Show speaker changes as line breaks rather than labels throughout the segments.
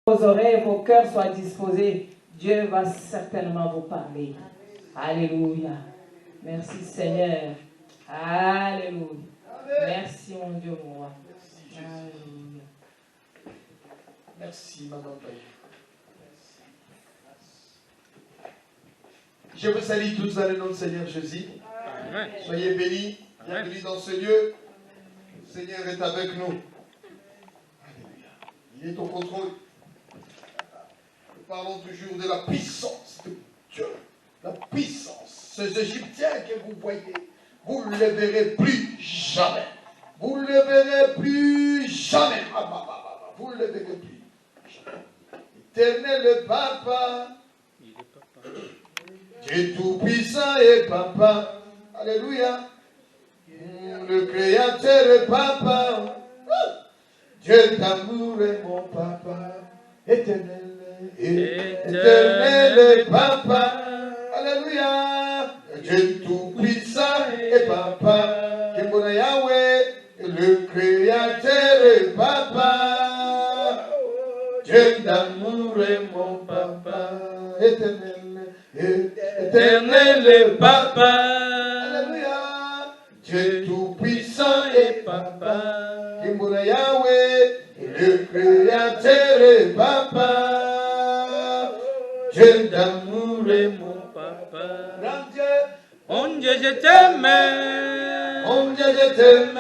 Vos oreilles, vos cœurs soient disposés. Dieu va certainement vous parler. Alléluia. Merci Seigneur. Alléluia. Merci mon Dieu, mon roi. Alléluia.
Merci, Maman Père. Je vous salue tous dans le nom du Seigneur Jésus. Amen. Soyez bénis. Bienvenue dans ce lieu. Le Seigneur est avec nous. Alléluia. Il est au contrôle. Nous parlons toujours de la puissance de Dieu. La puissance. Ces Égyptiens que vous voyez, vous ne les verrez plus jamais. Vous ne les verrez plus jamais. Vous ne les verrez plus jamais. Éternel Papa. Dieu tout-puissant et Papa. Alléluia. Le Créateur est Papa. Dieu d'amour est mon Papa. Éternel. Éternel Papa. Alléluia. Dieu tout-puissant et Papa. Kemona Yahweh. Le Créateur est Papa. Dieu d'amour est mon Papa. Éternel. Éternel Papa. Alléluia. Dieu tout-puissant et Papa. Kemona Yahweh. Le Créateur est Papa. Dieu d'amour est mon Papa. Grand Dieu.
Mon Dieu, je t'aime.
Mon Dieu, je t'aime.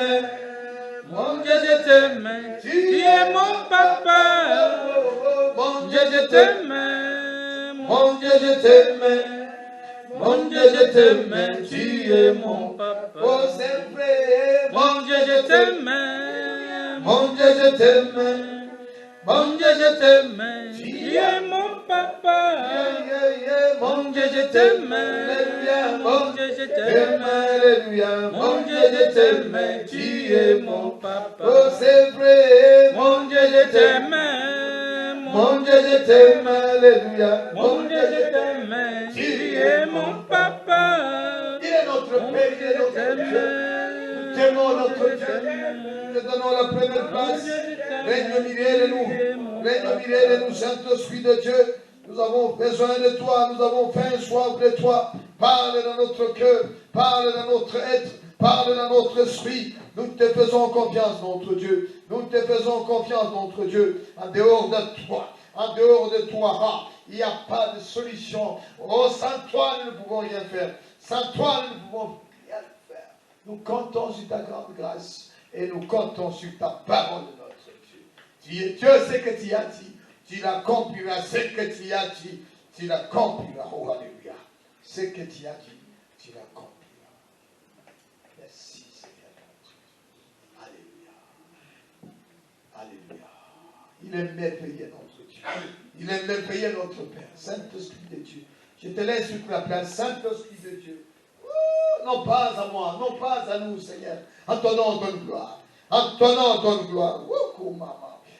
Mon Dieu, je t'aime. Tu es mon papa.
Mon Dieu, je t'aime.
Mon
Dieu, je t'aime.
Mon Dieu, je t'aime. Tu es mon papa.
Oh, c'est vrai.
Mon Dieu, je t'aime.
Mon Dieu, je t'aime.
Mon Dieu, je t'aime. Tu es mon papa.
Mon Dieu, je t'aime.
Mon Dieu, je t'aime.
Alléluia.
Mon Dieu, je t'aime. Tu es mon papa.
Oh, c'est vrai.
Mon Dieu, je t'aime.
Mon Dieu, je t'aime. Alléluia.
Mon Dieu, je t'aime. Tu es mon papa.
Il est notre Père, il est notre Dieu. Nous t'aimons notre Dieu. Nous te donnons la première place. Règne au milieu de nous. Règne au milieu de nous, Saint-Esprit de Dieu. Nous avons besoin de toi. Nous avons faim, soif de toi. Parle dans notre cœur. Parle dans notre être. Parle dans notre esprit. Nous te faisons confiance, notre Dieu. Nous te faisons confiance, notre Dieu. En dehors de toi. En dehors de toi, il n'y a pas de solution. Oh, sans toi, nous ne pouvons rien faire. Sans toi, nous ne pouvons rien faire. Nous comptons sur ta grande grâce et nous comptons sur ta parole, notre Dieu. Dieu, ce que tu as dit, tu l'accompliras. Ce que tu as dit, tu l'accompliras. Oh, alléluia. Ce que tu as dit, tu l'accompliras. Merci, Seigneur. Alléluia. Alléluia. Il est merveilleux, notre Dieu. Il est merveilleux, notre Père. Saint-Esprit de Dieu. Je te laisse sur la place, Saint-Esprit de Dieu. Non pas à moi, non pas à nous, Seigneur. En ton nom, donne gloire. En ton nom, donne gloire.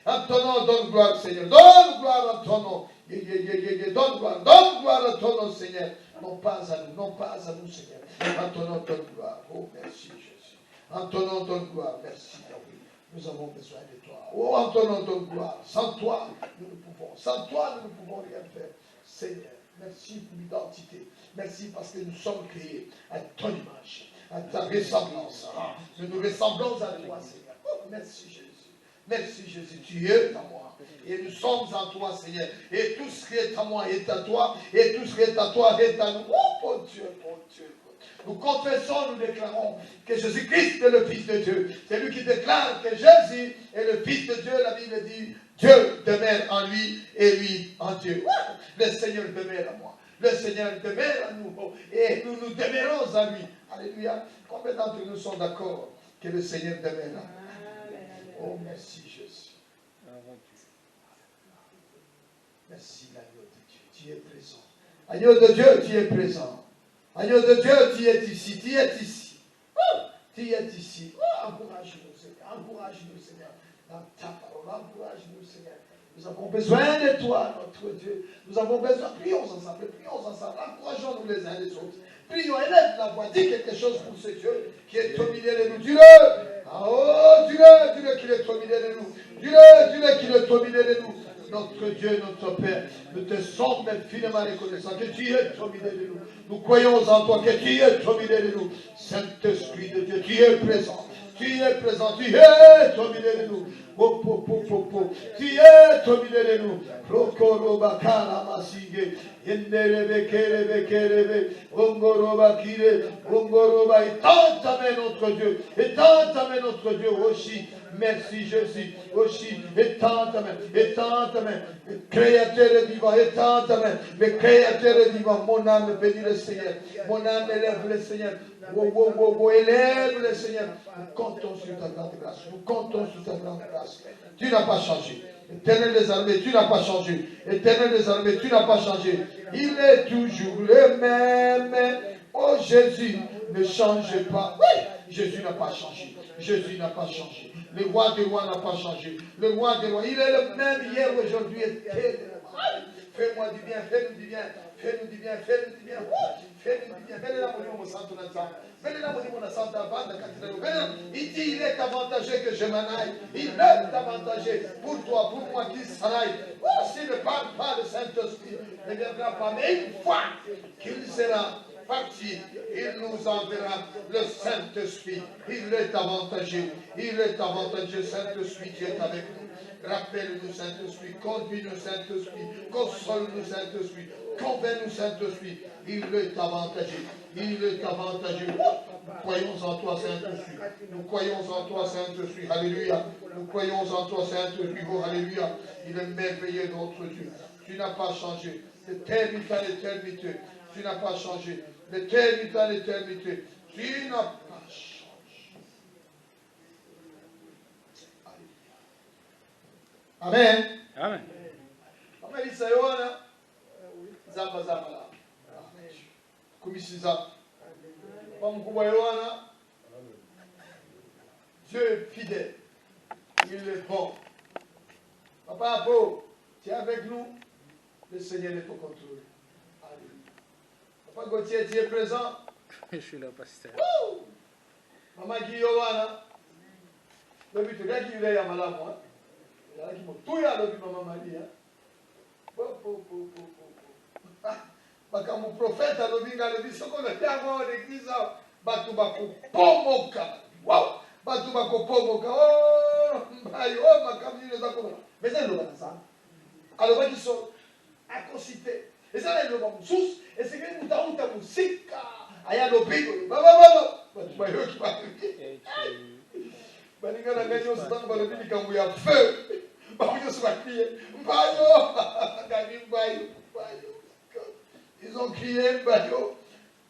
En ton nom, donne gloire, Seigneur. Donne gloire en ton nom. Donne gloire à ton nom, Seigneur. Non pas à nous, non pas à nous, Seigneur. En ton nom, donne gloire. Oh, merci, Jésus. En ton nom, donne gloire. Merci, Yahweh. Nous avons besoin de toi. Oh, en ton nom, donne gloire. Sans toi, nous ne pouvons. Sans toi, nous ne pouvons rien faire. Seigneur, merci pour l'identité. Merci parce que nous sommes créés à ton image, à ta ressemblance. Nous nous ressemblons à toi, Seigneur. Oh, merci, Jésus. Merci, Jésus. Tu es à moi. Et nous sommes en toi, Seigneur. Et tout ce qui est à moi est à toi. Et tout ce qui est à toi est à nous. Oh, mon Dieu, mon Dieu. Nous confessons, nous déclarons que Jésus-Christ est le Fils de Dieu. C'est lui qui déclare que Jésus est le Fils de Dieu. La Bible dit, Dieu demeure en lui et lui en Dieu. Le Seigneur demeure en moi. Le Seigneur demeure en nous. Et nous nous demeurons en lui. Alléluia. Combien d'entre nous sont d'accord que le Seigneur demeure en nous? Oh, merci Jésus. Merci l'agneau de Dieu. Tu es présent. Agneau de Dieu, tu es présent. Agneau de Dieu, tu es ici, tu es ici. Tu es ici. Encourage-nous, Seigneur. Encourage-nous, Seigneur. Dans ta parole, encourage-nous, Seigneur. Nous avons besoin de toi, notre Dieu. Nous avons besoin. Prions ensemble, encourageons-nous les uns les autres. Prions, élève la voix, dis quelque chose pour ce Dieu qui est au milieu de nous. Dis-le. Oh, dis-le qu'il est au milieu de nous. Dis-le qu'il est au milieu de nous. notre Dieu, notre Père. Nous te sommes infiniment reconnaissants que tu es au milieu de nous. Nous croyons en toi que tu es au milieu de nous. Saint-Esprit de Dieu, tu es présent. Tu es présent, tu es au milieu de nous. Tu es au milieu de nous. Prokoroba Karamasige. Yenderebe Kerebe Kerebe. Ongoroba Kire. Ongoroba. Et tant amen notre Dieu. Et tant amen notre Dieu. Oshi. Merci Jésus. Oshi. Et tant amen. Et tant amen. Créateur vivant. Et tant amen. Mais créateur vivant. Mon âme bénit le Seigneur. Mon âme élève le Seigneur. Élève le Seigneur. Nous comptons sur ta grande grâce. Nous comptons sur ta grande grâce. Tu n'as pas changé. Éternel des armées, tu n'as pas changé. Éternel des armées, tu n'as pas changé. Il est toujours le même. Oh Jésus, ne change pas. Oui, Jésus n'a pas changé. Jésus n'a pas changé. Le roi des rois n'a pas changé. Le roi des rois, il est le même hier, aujourd'hui, éternellement. Fais-moi du bien, fais-nous du bien. Fais-nous du bien, fais-nous du bien. Fais-nous du bien. Il dit, il est avantagé que je m'en aille. Il est avantagé pour toi, pour moi qui s'en aille. S'il ne parle pas, le Saint-Esprit ne viendra pas. Mais une fois qu'il sera parti, il nous enverra le Saint-Esprit. Il est avantagé. Il est avantagé. Saint-Esprit, tu es avec nous. Rappelle-nous, Saint-Esprit. Conduis-nous, Saint-Esprit. Console-nous, Saint-Esprit. Convainc-nous, Saint-Esprit. Il est avantagé. Il est avantagé. Nous croyons en toi, Saint-Esprit. Nous croyons en toi, Saint-Esprit. Alléluia. Nous croyons en toi, Saint-Esprit. Oh, alléluia. Il est merveilleux, notre Dieu. Tu n'as pas changé. D'éternité à l'éternité. Tu n'as pas changé. D'éternité à l'éternité. Tu n'as pas changé. Amen.
Amen.
Amen. Isaïona. Zamba zamba la. Kumisiza. Pamukubwa Yohana. Dieu est fidèle. Il est bon. Papa Apo, tu es avec nous. Le Seigneur est au contrôle. Alléluia. Papa Gauthier, tu es présent.
Je suis là, pasteur.
Maman Guy Yohana. Le but de qui est à Malamo. Il y a qui m'a tout à l'autre maman Marie. Bakamu prophète alobinga lobi soko le yango l'église batu bakopomoka. Wow! Batu bakopomoka. Oh, mbayo makamu ni zako. Mais c'est le ça. Alors qui sont à conciter. Et ça là le bon sous et c'est que nous t'avons ta musique aya lobi. Baba. Batu bayo qui va. Baninga na ngani ositanga balobi likambu ya feu. Bayo se va crier. Mbayo. Ngani mbayo. Ils ont crié Mbayo,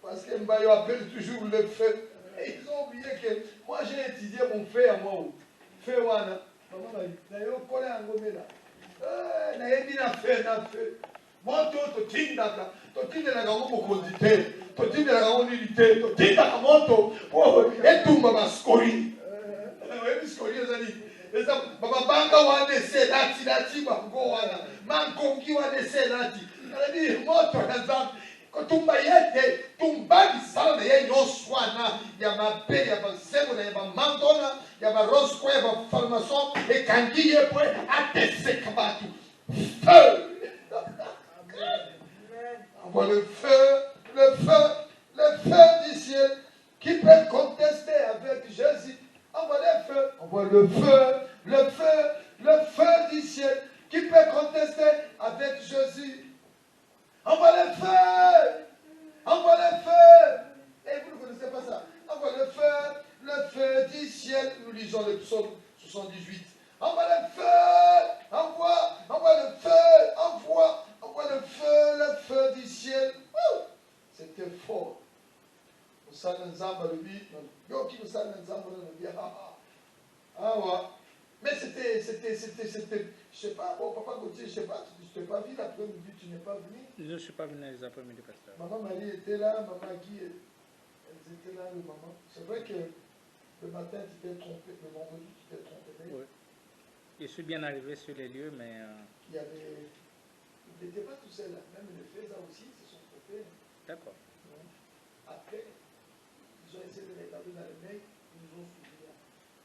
parce que Mbayo appelle toujours le feu. Et ils ont oublié que moi j'ai étudié mon feu à moi. Feu wana. Maman m'a dit, Nayo kole angomela. Nayebi na feu. Moi to tindaka. To tindaka ngo mokondite. To tindaka ngo nilite. To tindaka moto. Et tout mama skori. Nayebi skori ezali. Eza baba banga wana se lati bango wana. Mankongi wana se lati. C'est-à-dire, moto exemple, quand tu m'as été, tu m'as dit ça, il y a une oswana, il y a ma paix, il y a ma zéro, il y a ma mandona, il y a ma rose, il y a ma formation, et quand il y a pour attecer kabatu. Feu! Envoie le feu du ciel, qui peut contester avec Jésus. Envoie le feu du ciel, qui peut contester avec Jésus. Envoie le feu. Et vous ne connaissez pas ça. Envoie le feu du ciel. Nous lisons le psaume 78. Envoie le feu. Envoie le feu du ciel. C'était fort. Mais c'était, je sais pas, bon, papa Gauthier, je sais pas, tu n'es pas venu l'après-midi, tu n'es pas venu.
Je ne suis pas venu les après-midi, pasteur.
Maman Marie était là, maman Guy, elles étaient là, le maman. C'est vrai que le matin, tu t'es trompé, le vendredi, tu t'es trompé.
Oui. Je suis bien arrivé sur les lieux, mais...
Il y avait... Il n'était pas tout seul, là. Même les faisans aussi se sont trompés.
D'accord.
Après, ils ont essayé de regarder dans les mails, ils nous ont suivis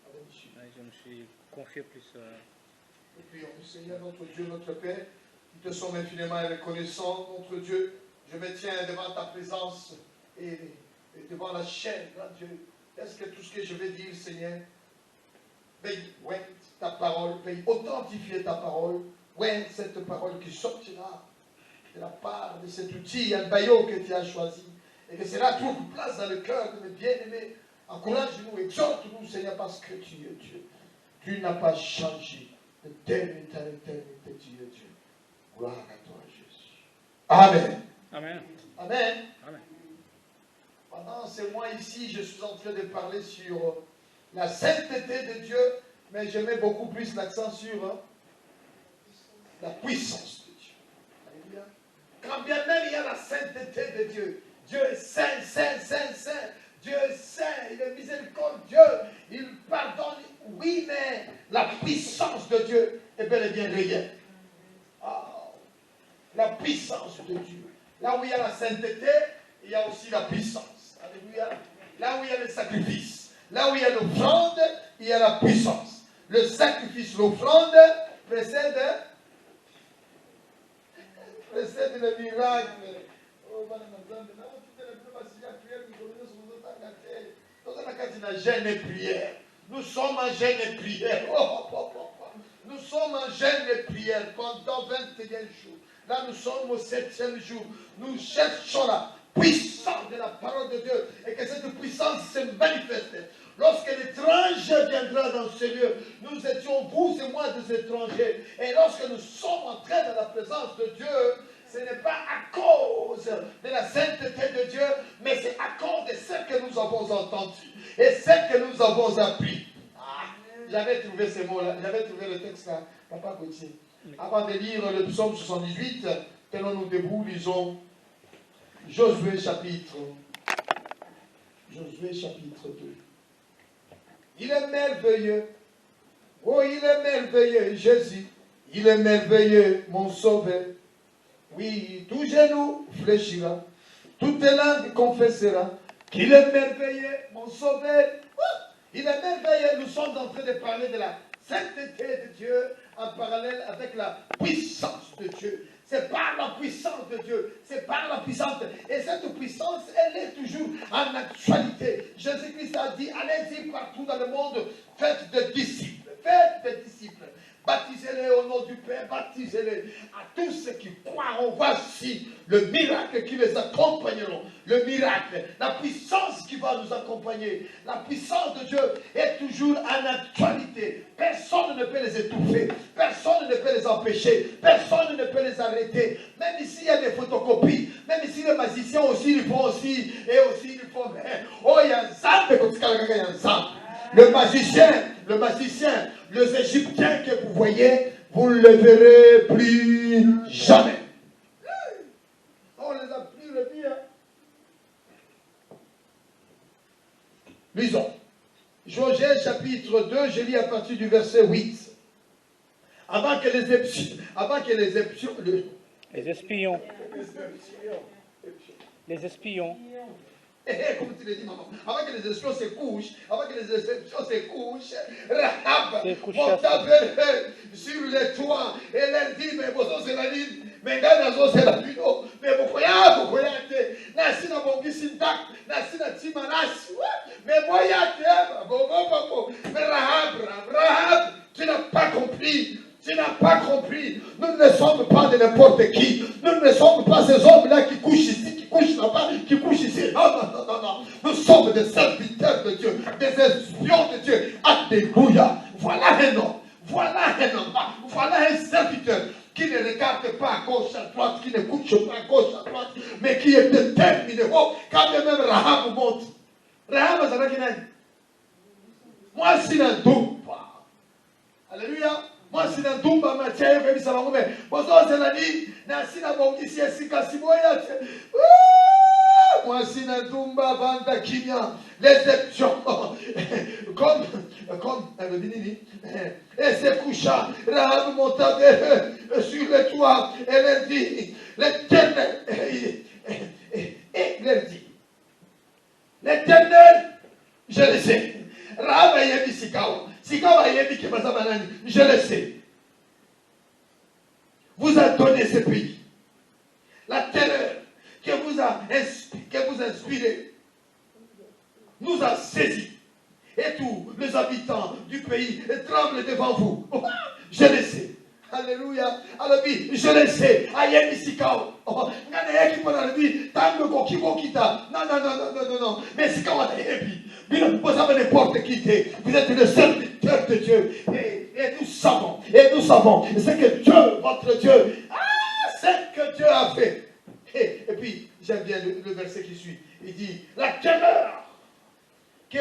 à la mission.
Je me suis confié plus
Nous prions, Seigneur, notre Dieu, notre Père, nous te sommes infiniment reconnaissants, notre Dieu. Je me tiens devant ta présence et devant la chaîne, grand Dieu. Est-ce que tout ce que je vais dire, Seigneur, veuille ta parole, veuille authentifier ta parole, cette parole qui sortira de la part de cet outil, un baillot que tu as choisi, et que cela trouve place dans le cœur de mes bien-aimés. Encourage-nous, exhorte-nous, Seigneur, parce que tu es Dieu. Tu n'as pas changé de telle éternité, tu es Dieu. Gloire à toi, Jésus. Amen.
Amen.
Amen.
Amen.
Pendant ces mois ici, je suis en train de parler sur la sainteté de Dieu, mais je mets beaucoup plus l'accent sur la puissance de Dieu. Alléluia. Quand bien même il y a la sainteté de Dieu, Dieu est saint, saint, saint, saint. Dieu est saint, il est miséricordieux, il pardonne, oui, mais la puissance de Dieu est bel et bien réelle. Oh, la puissance de Dieu. Là où il y a la sainteté, il y a aussi la puissance. Alléluia. Là où il y a le sacrifice, là où il y a l'offrande, il y a la puissance. Le sacrifice, l'offrande précède le miracle. Jeûne et prière. Nous sommes en jeûne et prière. Nous sommes en jeûne et prière pendant 21 jours. Là, nous sommes au 7e jour. Nous cherchons la puissance de la parole de Dieu et que cette puissance se manifeste. Lorsque l'étranger viendra dans ce lieu, nous étions, vous et moi, des étrangers. Et lorsque nous sommes entrés dans la présence de Dieu, ce n'est pas à cause de la sainteté de Dieu, mais c'est à cause de ce que nous avons entendu et ce que nous avons appris. J'avais trouvé ces mots-là, j'avais trouvé le texte là, Papa Gauthier. Avant de lire le psaume 78, tenons-nous debout, lisons Josué chapitre 2. Il est merveilleux, oh il est merveilleux Jésus, il est merveilleux mon sauveur. Oui, tout genou fléchira, toute langue confessera qu'il est merveilleux, mon sauveur. Il est merveilleux. Nous sommes en train de parler de la sainteté de Dieu en parallèle avec la puissance de Dieu. C'est par la puissance de Dieu, c'est par la puissance. Et cette puissance, elle est toujours en actualité. Jésus-Christ a dit, allez-y partout dans le monde, faites des disciples, baptisez-les au nom du Père, baptisez-les à tous ceux qui croiront. Voici le miracle qui les accompagneront. Le miracle, la puissance qui va nous accompagner. La puissance de Dieu est toujours en actualité. Personne ne peut les étouffer. Personne ne peut les empêcher. Personne ne peut les arrêter. Même ici, il y a des photocopies. Même ici, les magiciens aussi, ils font aussi. Et aussi, ils font. Oh, il y a un zambe. Le magicien, les Égyptiens que vous voyez, vous ne les verrez plus jamais. On les a pris le bien. Lisons. Josué chapitre 2, je lis à partir du verset 8. Avant que les espions. Comme tu l'as dit, maman, avant que les espions se couchent, Rahab monta vers eux sur les toits et leur dit, mais vous c'est la ligne, mais c'est la ligne, mais vous voyez, nasi na bongisi ndak, nasi na timanasi, mais voyez, mais Rahab, tu n'as pas compris. Tu n'as pas compris. Nous ne sommes pas de n'importe qui. Nous ne sommes pas ces hommes-là qui couchent ici, qui couchent là-bas, qui couchent ici. Non. Nous sommes des serviteurs de Dieu, des espions de Dieu. Alléluia. Voilà un homme. Voilà un serviteur qui ne regarde pas à gauche, à droite, qui ne couche pas à gauche, à droite, mais qui est déterminé. Oh, quand même Rahab monte. Rahab, ça va qu'il aille. Moi, si je ne doute pas. Alléluia. Moi, si je tombe à Mathieu, je vais dire ça. Mais c'est la nuit. Si je tombe ici, si moi, si je tombe avant Dakinia, les épions, comme et se coucha, Rahab monta sur le toit, et leur dit, l'Éternel, et leur dit, l'Éternel, je le sais. Rahab a dit Sikawa. Sikawa a dit que je le sais. prenez ce pays. La terreur que vous a inspiré nous a saisis. Et tous les habitants du pays tremblent devant vous. Oh, je le sais. Alléluia. Alors, je le sais. Aïe, Sikao. Oh, Nanaye qui peut la vie. Tango Kokibo Kita. Non. Mais c'est quand on est vous avez n'importe qui. Vous êtes le serviteur de Dieu. Et nous savons. C'est que Dieu, votre Dieu, c'est que Dieu a fait. Et puis, j'aime bien le verset qui suit. Il dit, la terreur que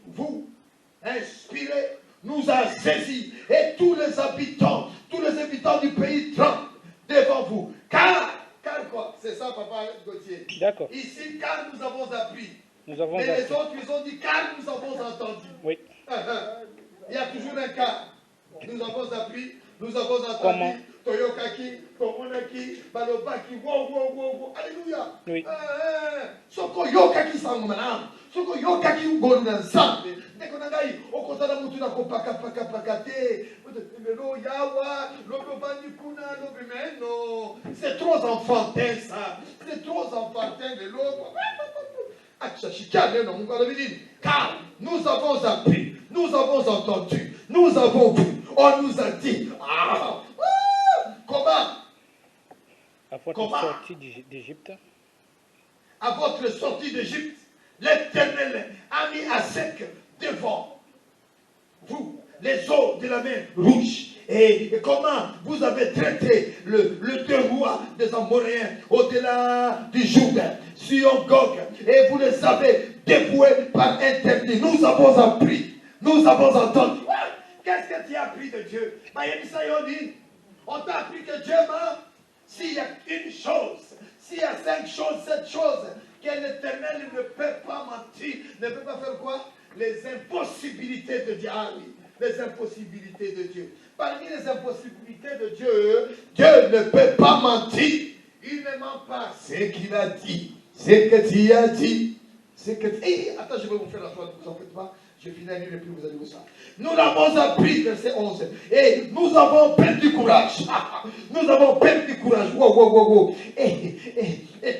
vous inspirez nous a saisis. Et tous les habitants du pays tremblent devant vous. Car quoi? C'est ça, papa Gauthier.
D'accord.
Ici, car nous avons appris.
Nous avons
Mais
appris.
les autres, ils ont dit, car nous avons entendu.
Oui.
Il y a toujours un cas. Nous avons appris, nous avons entendu.
Comment?
Toyokaki, Tomonaki, Balobaki, wow. Alléluia.
Oui.
Soko yokaki sangumanam. Soko yokaki ugoluna nsambe. Ndeko nangai, okotana mutu na kopaka te. Lelo yawa, lobe bandi kuna, lobe meno. C'est trop enfantin ça. C'est trop enfantin de l'autre. Car nous avons appris, nous avons entendu, nous avons vu, on nous a dit. Comment?
À votre sortie d'Égypte.
À votre sortie d'Égypte, l'Éternel a mis à sec devant vous les eaux de la mer Rouge. Et comment vous avez traité le deux rois des Amoréens au-delà du Jourdain, sur Gog, et vous les avez dévoués par interdit. Nous avons appris, nous avons entendu. Qu'est-ce que tu as appris de Dieu? On t'a appris que Dieu ment. S'il y a une chose, s'il y a 5 choses, 7 choses, que l'Éternel ne peut pas mentir, ne peut pas faire quoi? Les impossibilités de Dieu. Ah oui, les impossibilités de Dieu. Parmi les impossibilités de Dieu, Dieu ne peut pas mentir. Il ne ment pas. C'est qu'il a dit. C'est que tu as dit. C'est que... attends, je vais vous faire la foi, ne vous en faites pas. Je finis et puis vous allez vous ça. Nous l'avons appris, verset 11. Et nous avons perdu courage. Nous avons perdu courage. Wow. Et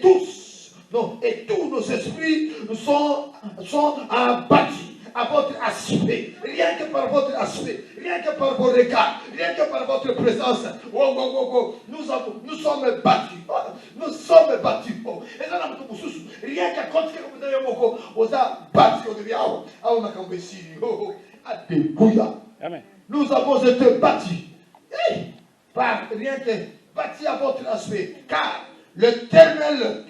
tous, et tous nos esprits sont abattus à votre aspect. Rien que par votre aspect. Rien que par vos regards. Rien que par votre présence. Nous sommes battus. Nous sommes battus. Et là, rien qu'à cause que vous avez vous a battu. Alléluia.
Amen.
Nous avons été battus. Par rien que battus à votre aspect. Car l'Éternel,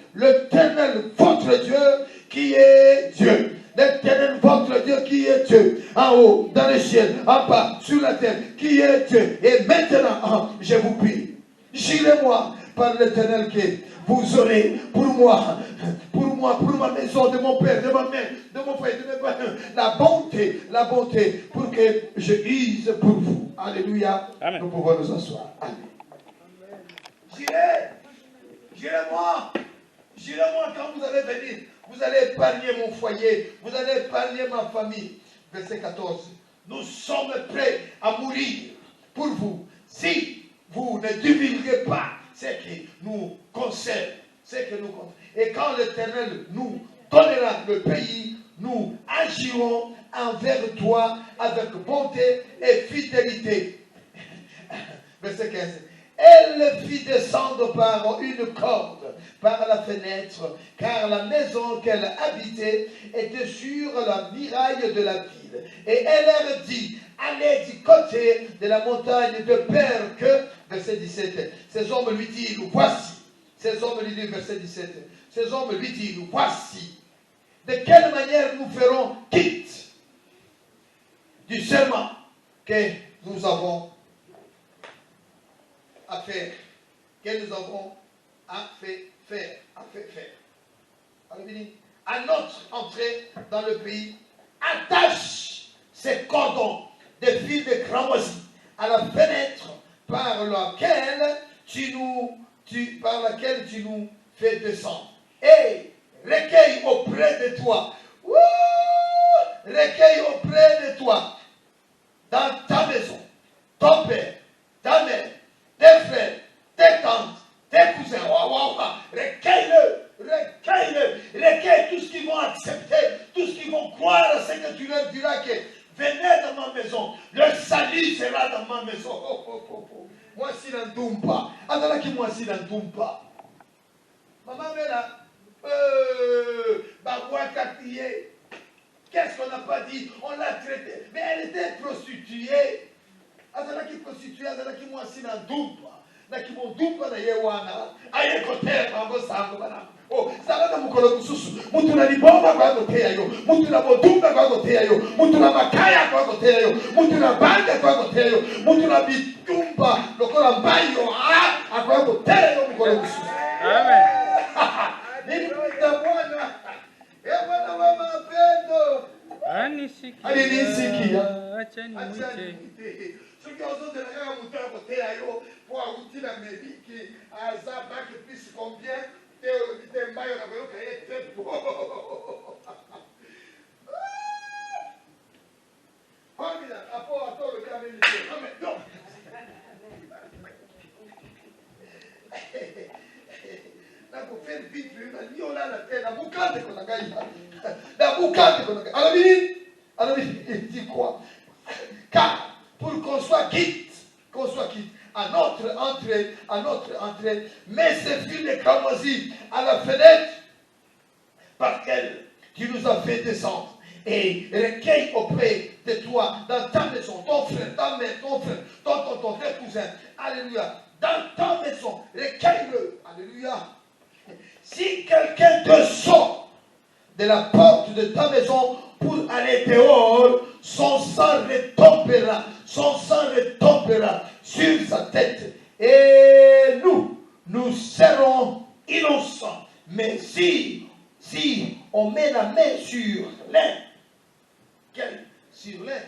votre Dieu, qui est Dieu. L'Éternel, votre Dieu, qui est Dieu, en haut, dans le ciel, en bas, sur la terre, qui est Dieu. Et maintenant, je vous prie, jurez-moi par l'Éternel que vous aurez pour moi, pour ma maison, de mon père, de ma mère, de mon frère, de mes parents, la bonté, pour que je use pour vous. Alléluia.
Amen.
Nous pouvons nous asseoir. Amen. Jurez-moi quand vous allez venir. Vous allez épargner mon foyer. Vous allez épargner ma famille. Verset 14. Nous sommes prêts à mourir pour vous. Si vous ne divulguez pas ce qui nous concerne. Et quand l'Éternel nous donnera le pays, nous agirons envers toi avec bonté et fidélité. Verset 15. Elle fit descendre par une corde, par la fenêtre, car la maison qu'elle habitait était sur la muraille de la ville. Et elle leur dit, allez du côté de la montagne de peur que, verset 17, ces hommes lui disent, voici. Ces hommes lui disent, verset 17, ces hommes lui disent, voici. De quelle manière nous ferons quitte du serment que nous avons à faire, que nous avons fait faire. À notre entrée dans le pays, attache ces cordons de fil de cramoisi à la fenêtre par laquelle tu nous fais descendre. Et recueille auprès de toi. Recueille auprès de toi, dans ta maison, ton père, ta mère, tes frères, croire à ce que tu leur diras que venez dans ma maison, le salut sera dans ma maison. Oh, oh, oh, oh. Moi si n'entoumpa, attends qui moi si n'entoumpa. Maman Mela, qu'est-ce qu'on n'a pas dit? On l'a traitée, mais elle était prostituée. Attends qui prostituée, attends qui moi si n'entoumpa. Nakimodumba na yewana ayekoteka ngosango bana oh salata mukolo kususu mutu na libomba kwa gotea yo mutu na bodumba kwa gotea yo mutu na makaya kwa gotea yo mutu na banda kwa gotea yo mutu na bitumba lokola mbayo akwa gotea yo mukolo kususu. Amen. Nini kutamwana bwana wa mapendo anisikia acha nimuche. Ceux qui ont de la moteur côté ayo pour aboutir la médic à ça bac plus combien de maillots la voyons qu'elle très beau. Formidable. Rapport à toi le camion. Non mais non. Là pour faire vite lui on a la tête la boucade qu'on a gagné. La boucade qu'on a gagné. Alors il dit quoi? Car pour qu'on soit quitte, à notre entrée, mais ce fut les cramoisis à la fenêtre par laquelle tu nous as fait descendre et recueille auprès de toi dans ta maison, ton frère, ta mère, ton frère, ton frère cousin, alléluia, dans ta maison, recueille-le, alléluia. Si quelqu'un te sort de la porte de ta maison pour aller dehors, son sang retombera sur sa tête. Et nous serons innocents. Mais si on met la main sur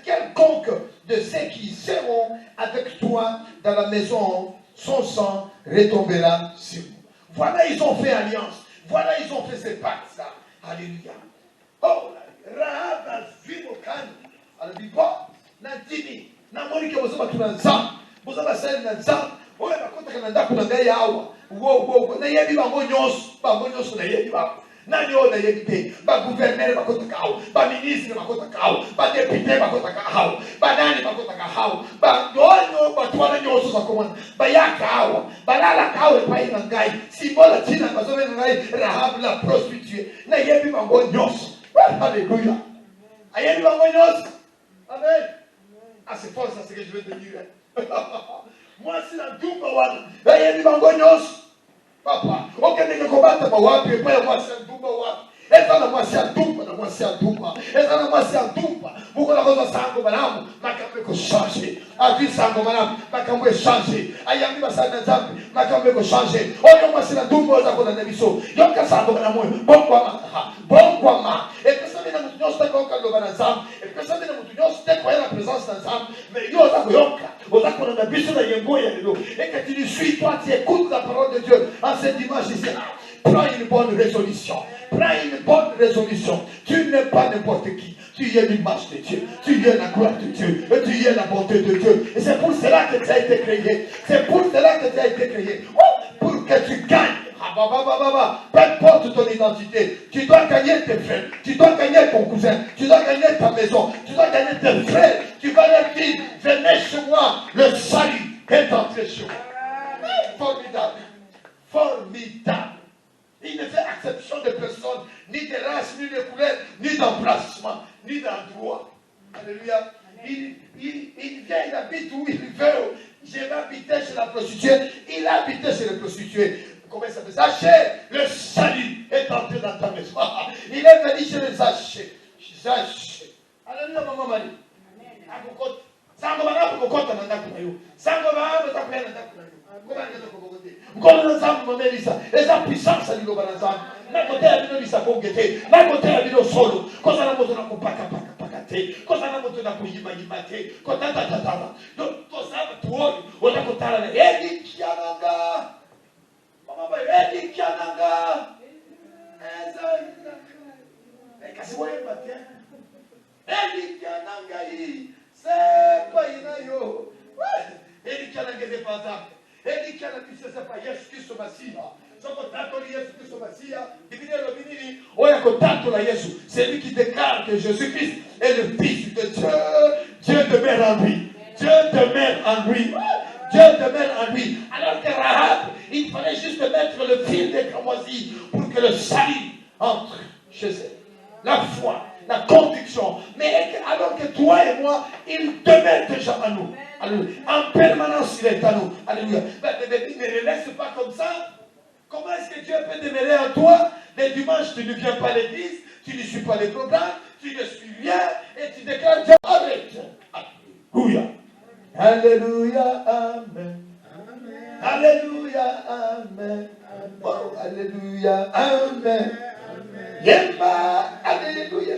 quelconque de ceux qui seront avec toi dans la maison, son sang retombera sur nous. Voilà, ils ont fait alliance. Voilà, ils ont fait ce pacte-là. Alléluia. Oh, Rahab a vu mon canne. Alors, dit, bon, Nantini, Namoni, que vous avez tout dans ça. Vous avez ça dans ça. Vous avez compté que Nanda Kunanga Yawa. Wow, Nayabi Bangonyos, Nayabi Bang. Nanyo Nayabi, Gouverneur Bakotakao, Ministre Bakotakao, Député Bakotakao, Banani Bakotakao, Bandono, Batuana Yosu Sakoman, Bayakao, Balala Kao et Payangai, Simbola Tina, Bazovenai, Rahab la prostituée, Nayabi Bangonyos. Alléluia. Nayabi Bangonyos. Amen. Ah, c'est fort ça, ce que je vais te dire. Moi, c'est la double. Nayabi Bangonyos. Papa, ok, ne combatte pas wapi, et pas moi c'est un double wapi. Et ça, moi c'est un double, moi c'est un double. Et ça, moi c'est un double. Pourquoi la chose sango madame, ma cambe ko changer. A vie sango madame, ma cambe changer. Ayami ba sa nzambi, ma cambe ko changer. Oh, moi c'est un double za kona nebiso. Yo ka sango madame, bon quoi ma. Et que ça vient nous nyos ta ko ka lo banazam. Et que ça vient nous nyos ta ko la présence d'ensemble. Mais yo za ko yoka. Oza kona na biso na yengo ya lelo. Et que tu lui suis, toi tu écoutes la parole de Dieu. En ce dimanche ici, prends une bonne résolution. Tu n'es pas n'importe qui. Tu es l'image de Dieu. Tu es la gloire de Dieu. Et tu es la bonté de Dieu. Et c'est pour cela que tu as été créé. Pour que tu gagnes. Peu importe ton identité. Tu dois gagner tes frères. Tu dois gagner ton cousin. Tu dois gagner ta maison. Tu dois gagner tes frères. Tu vas leur dire, venez chez moi. Le salut est entré chez moi. Formidable. Il ne fait exception de personne, ni de race, ni de couleur, ni d'emplacement, ni d'endroit. Alléluia. Il vient, il habite où il veut. Je vais habiter chez la prostituée. Il a habité chez les prostituées. Comment ça fait? Sachez, le salut est entré dans ta maison. Il est venu chez les Zachés. Alléluia, maman Marie. Sango bana kokota na ndako na yo. Sango bana tapena ndako na yo. Comment est-ce que vous voyez? Comment ensemble me melisa. Esa puissance ali lo bana ensemble. Na côté ya bino bisa kongete. Na côté ya bino solo. Koza na moto na kupaka te. Koza na moto na kuyima te. Kota tata. Donc to sabe tuoni. Ona kotala na edi kiananga. Mama ba edi kiananga. Eza. Kasi woye bate. Edi kiananga hii. C'est pas inayo. Ele qui a la guerre pas ça. Ele qui a la puissance pas. Yesu Kristo Masiha. C'est lui qui déclare que Jésus-Christ est le Fils de Dieu. Dieu demeure en lui. Dieu demeure en lui. Dieu demeure en lui. Alors que Rahab, il fallait juste mettre le fil des cramoisis pour que le salut entre chez elle. La foi, la conviction. Mais alors que toi et moi, il demeure déjà en nous. Alléluia. En permanence, il est à nous. Alléluia. Mais ne laisse pas comme ça. Comment est-ce que Dieu peut demeurer en toi? Les dimanches, tu ne viens pas à l'église, tu ne suis pas les programmes, tu ne suis rien et tu déclares Dieu arrête. Alléluia. Alléluia. Amen. Alléluia. Amen. Oh, alléluia. Amen. Yemba. Alléluia.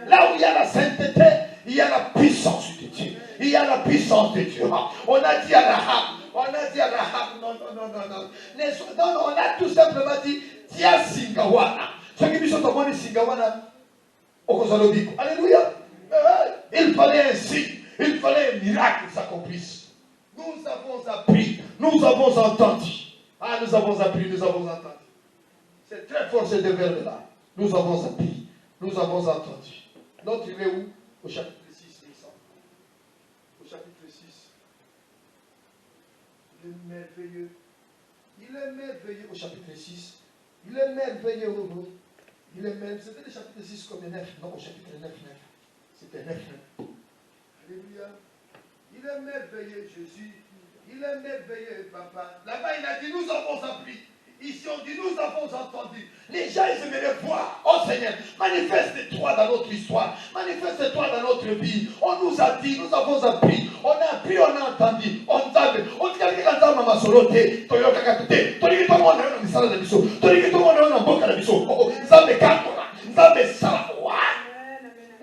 Là où il y a la sainteté, il y a la puissance de Dieu. Il y a la puissance de Dieu. On a dit à Rahab, non. Non, on a tout simplement dit, Tia Singawana. Ce qui nous sommes dit Singawana, alléluia. Il fallait un signe, il fallait un miracle qui s'accomplisse. Nous avons appris, nous avons entendu. Nous avons appris, nous avons entendu. C'est très fort ces deux verbes-là. Nous avons appris, nous avons entendu. L'autre, il est où? Au chapitre 6, il semble. Au chapitre 6. Il est merveilleux. Il est merveilleux au chapitre 6. Il est merveilleux au bout. Il est merveilleux. C'était le chapitre 6 comme le 9. Non, au chapitre 9. C'était 9. Alléluia. Il est merveilleux, Jésus. Il est merveilleux, Papa. Là-bas, il a dit, nous avons appris. Ici, on dit, nous avons entendu. Les gens, ils aimeraient voir. Oh Seigneur, manifeste-toi dans notre histoire. Manifeste-toi dans notre vie. On nous a dit, nous avons appris. On a appris, on a entendu. On dit, on dit, Mama Sorote, Toyo Kakatute, Tori tout le monde est dans Misala de Bisso, Tori tout le monde est dans Boka de Bisso, Zambe Kantora, Zambe Sala,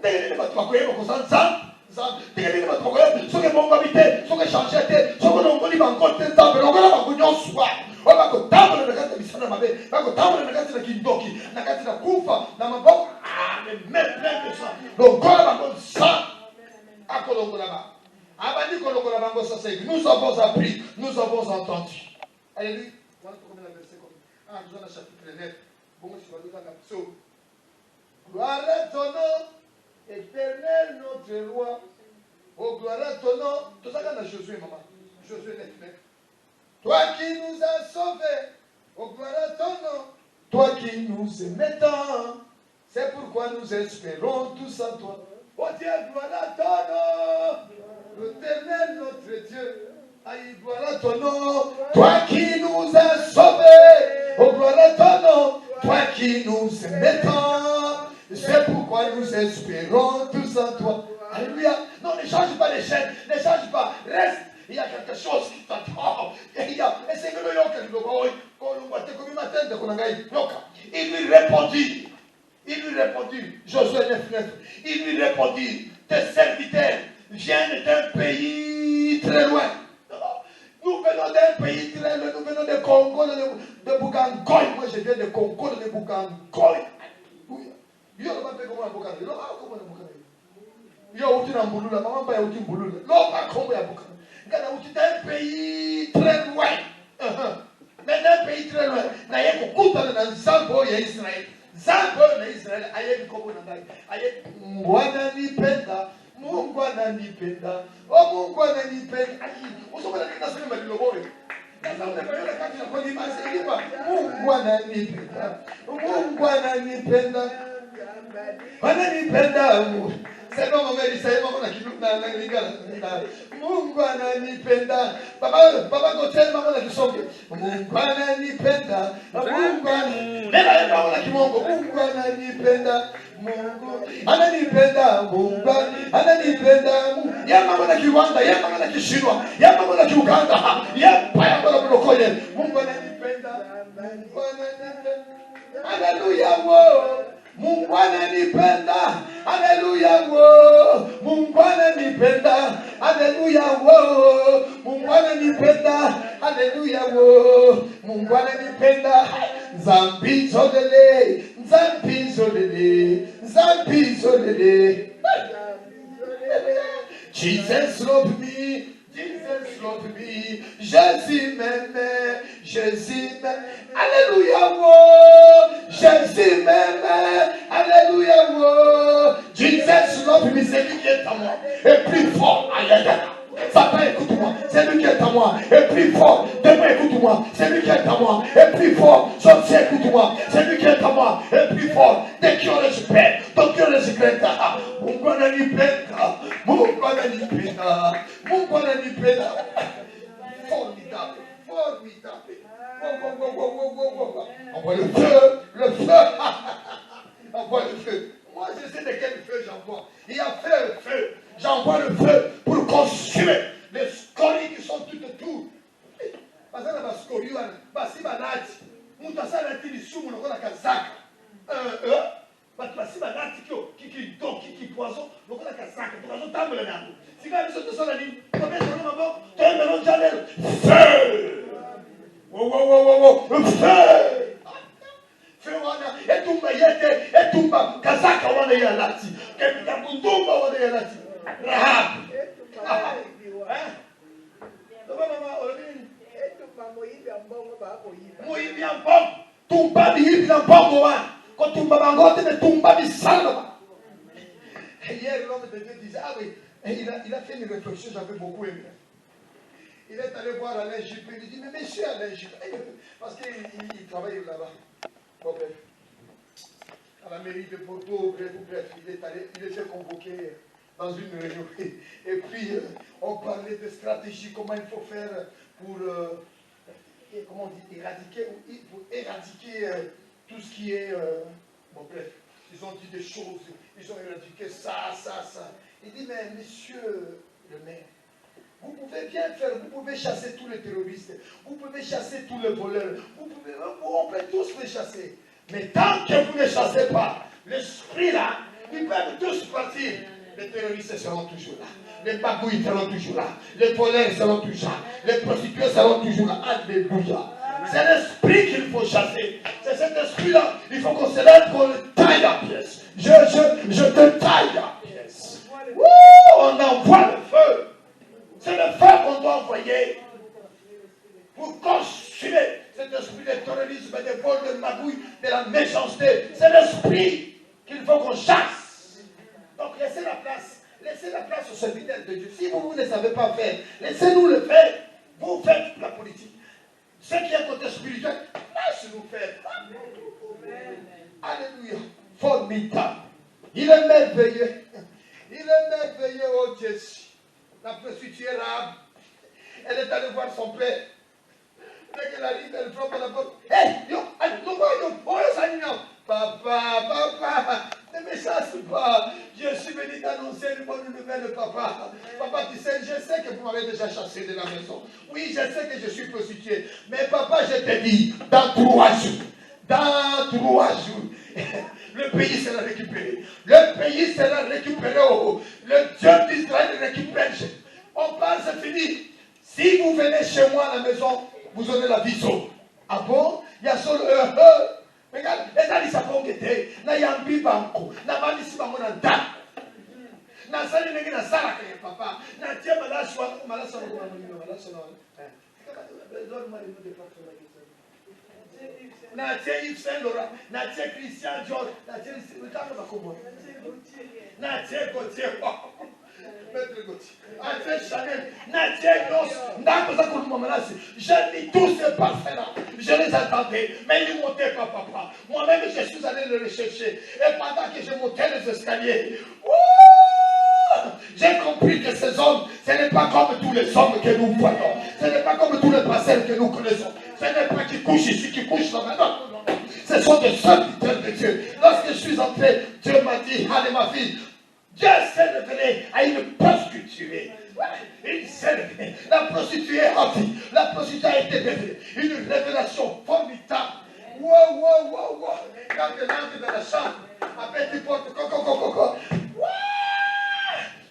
Dégagez votre macoye, mon cousin, dégagez votre macoye, ce que mon habité, ce que changé, ce que l'on dit encore, Zambe, l'on va la bouillon soit. On va que table de la Misala Mabe, va que table de la Kindoki, la Katina Koufa, la Mabok, mais plein de sang. Donc, quand on va ça, à Colombo là-bas. Nous avons appris, nous avons entendu. Alléluia. Nous avons le chapitre 9. Gloire à ton nom, éternel notre roi. Oh, gloire à ton nom. Tout ça, c'est Josué, maman. Josué 9. Toi qui nous as sauvés. Oh, gloire à ton nom. Toi qui nous aimais tant. C'est pourquoi nous espérons tous en toi. Oh Dieu, gloire à ton nom. L'Éternel notre Dieu, aïe, gloire à ton nom, toi qui nous as sauvés, oh gloire à ton nom, toi qui nous aimais tant, c'est pourquoi nous espérons tous en toi. Alléluia. Non, ne change pas les chaînes, ne change pas, reste. Il y a quelque chose qui t'attend. Il lui répondit, Josué 9, il lui répondit, tes serviteurs viennent d'un pays très loin. Nous venons d'un pays très loin, nous venons de Congo, de Bougangoy. Moi je viens de Congo, de Bougangoy. Yo ne pas comment la Bougangoy. Yo comment la Bougangoy. Yo uti na mbulula, maman pas uti mbulula. Lo pas comment la Bougangoy. Gana uti d'un pays très loin. Mais d'un pays très loin. Na yeko kuta na Zambo ya Israël. Zambo na Israël aye Congo na ngai. Aye mwana ni penda. Mungu ananipenda. Oh Mungu ananipenda. Usomana nini nasema maliloboe? Sasa unapenda kati na kwa imani ilipa. Mungu ananipenda. Mungu ananipenda. Ananipenda. Sema mama ilisema kuna kitu na lingana. Mungu ananipenda. Baba ngote mama na kisonge. Mungu ananipenda. Mungu ananipenda. Nenda na kimongo. Mungu ananipenda. Mungu ananipenda, Mungu ananipenda. Yama na Kiwanda, yama na Kishinwa, yama na Kiuganda, yama na Mlokoye. Mungu ananipenda, Mungu ananipenda. Haleluya wo. Mungu ananipenda. Haleluya wo. Mungu ananipenda. Haleluya wo. Mungu ananipenda. Haleluya wo. Mungu ananipenda. Zambi zolele, zambi zolele, zambi zolele. Jesus loved me. Jesus love me. Jésus m'aime. Jésus m'aime. Alléluia, wow. Jésus m'aime. Alléluia, wow. Jesus love me. C'est lui qui est en moi. Et plus fort. Satan, écoute-moi, c'est lui qui est en moi, et plus fort. Demain, écoute-moi, c'est lui qui est en moi, et plus fort. Sorcier, écoute-moi, c'est lui qui est en moi, et plus fort. Dès qu'il y aurait ce père, donc il y aurait ce père, mon bonheur n'y pète, mon bonheur n'y pète, mon bonheur n'y pète. Formidable, formidable. Envoie le feu, le feu. Envoie le feu. Moi, je sais de quel feu j'envoie. Il y a feu. J'envoie le feu pour consumer les scories qui sont toutes autour. Parce que les scories, si banati, mutasana tili sumu lokola kazaka. Basi banati qui poison lokola kazaka. Poison tambola nabo. Si quand ils sont tous en ligne, combien de gens m'ont tu es melon janel. Feu. Wow. Feu. Feu wana etumba yete etumba kazaka wana ya lati. Kepita bundumba wana ya lati. Rahab. Moïbi en pomme. Tumba bihibi en pomme. Quand tumba bangote, mais tumba bisalma. Hier, l'homme de Dieu disait, ah oui, il a fait une réflexion, j'avais beaucoup aimé. Il est allé voir Alain Juppé, il dit, mais monsieur Alain Juppé, parce qu'il travaille là-bas. Bon, bref. À la mairie de Porto, bref, il était convoqué dans une réunion. Et puis, on parlait de stratégie, comment il faut faire pour, comment on dit, éradiquer tout ce qui est, bon bref, ils ont dit des choses, ils ont éradiqué ça. Il dit, mais monsieur le maire, vous pouvez bien faire, vous pouvez chasser tous les terroristes, vous pouvez chasser tous les voleurs, on peut tous les chasser. Mais tant que vous ne chassez pas l'esprit là, ils peuvent tous partir. Les terroristes seront toujours là. Les bagouilles seront toujours là. Les voleurs seront toujours là. Les prostituées seront toujours là. Alléluia. C'est l'esprit qu'il faut chasser. C'est cet esprit-là. Il faut qu'on se lève, qu'on le taille à pièces. Je te taille à pièces. On envoie le feu. C'est le feu qu'on doit envoyer pour consumer cet esprit de terrorisme, de vol, de magouille, de la méchanceté. C'est l'esprit qu'il faut qu'on chasse. Donc laissez la place aux serviteurs de Dieu. Si vous ne savez pas faire, laissez-nous le faire. Vous faites la politique. Ce qui est côté spirituel, laissez-nous faire. Alléluia. Formidable. Il est merveilleux. Oh Jésus. La prostituée Rahab, elle est allée voir son père. Dès qu'elle arrive, elle frappe à la porte. Papa, ne me chasse pas. Je suis venu t'annoncer une bonne nouvelle, papa. Papa, tu sais, je sais que vous m'avez déjà chassé de la maison. Oui, je sais que je suis prostituée. Mais papa, je te dis, dans 3 jours, le pays sera récupéré. Le pays sera récupéré. Le Dieu d'Israël récupère. On parle, c'est fini. Si vous venez chez moi à la maison, vous aurez la vie sauve. Ah bon? Il y a solo regarde, les sapons qui étaient, na yambi banco, na malisi bango na da. Na sali nengi na sala ke papa, na tia malashwa, malasa na malasa na. Na tia Yves Saint Laurent, na tia Christian Dior, na tia Ricardo Bakomo. Na tia Gauthier. Maître Gauthier. Na tia Chanel, na tia Nos, na kosa kono malasi. J'ai mis tous ces parfums-là. Je les attendais, mais ils ne montaient pas, papa. Moi-même, je suis allé le rechercher. Et pendant que je montais les escaliers, j'ai compris que ces hommes, ce n'est pas comme tous les hommes que nous voyons. Ce n'est pas comme tous les pasteurs que nous connaissons. Ce n'est pas qui couchent ici, qui couchent là-bas. Non. Ce sont des serviteurs de Dieu. Lorsque je suis entré, Dieu m'a dit, allez ma fille, Dieu s'est révélé à une prostituée. Il s'est révélé. La prostituée a vu. La prostituée a été révélée. Une révélation formidable. Wow. Quand tu rentres dans la chambre, après tu portes coco.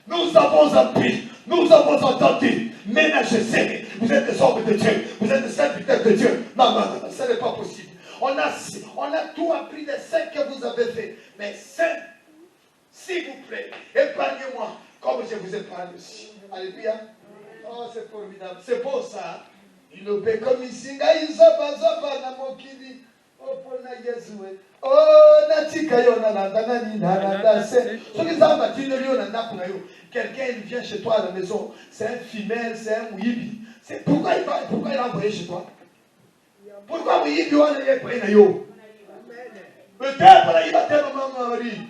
Nous avons appris. Nous avons entendu. Ménagez serré. Vous êtes des hommes de Dieu. Vous êtes des serviteurs de Dieu. Non. Ce n'est pas possible. On a tout appris des saints que vous avez fait. Mais saints, s'il vous plaît, épargnez-moi comme je vous épargne aussi. Alléluia. Oh, c'est formidable. C'est beau ça. Il obéit comme ici. Il zoba na mokili. Oh, pour na Yezoué. Oh, natika yo na nani na se. Ce qui ça va dire yo na na yo. Quelqu'un il vient chez toi à la maison, c'est un femelle, c'est un mouyibi. C'est pourquoi il a envoyé chez toi? Pourquoi mouyibi on a pris na yo? Peut-être il va te maman Marie.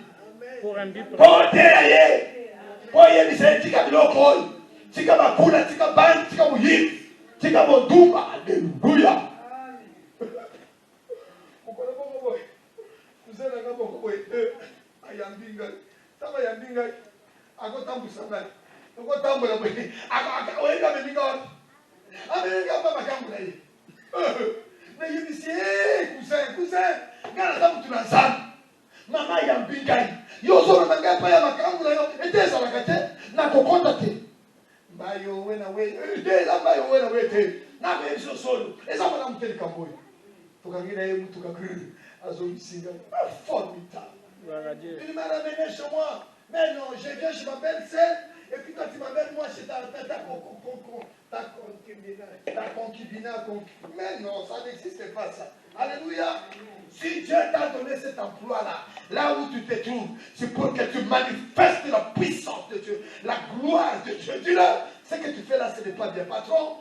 Pour un but.
Pour te ayer. Pour y aller c'est tika biloko. Tika bakula, tika ban, tika mouyibi. Tika mondumba. Alléluia. Ayambinga, sama yambinga, ako tambusanga, ako tambula bwe, ako oyenga meminga wapi? Amenga baba kambula ye. Na yibisi cousin, ngana tamu tunazana. Mama yambinga, yo solo nanga pa ya makambula yo, etesa lakate, na kokota te. Bayo wena we, bayo wena we te. Na be so solo, esa mwana mteli kamboyo. Tukangina ye mtu kakuru, azo isinga, formidable. Il m'a ramené chez moi. Mais non, je viens chez ma belle-sœur. Et puis quand tu m'appelles, moi, c'est ta concubine. Mais non, ça n'existe pas ça. Alléluia. Si Dieu t'a donné cet emploi-là, là où tu te trouves, c'est pour que tu manifestes la puissance de Dieu, la gloire de Dieu. Dis-le, ce que tu fais là, ce n'est pas bien. Patron,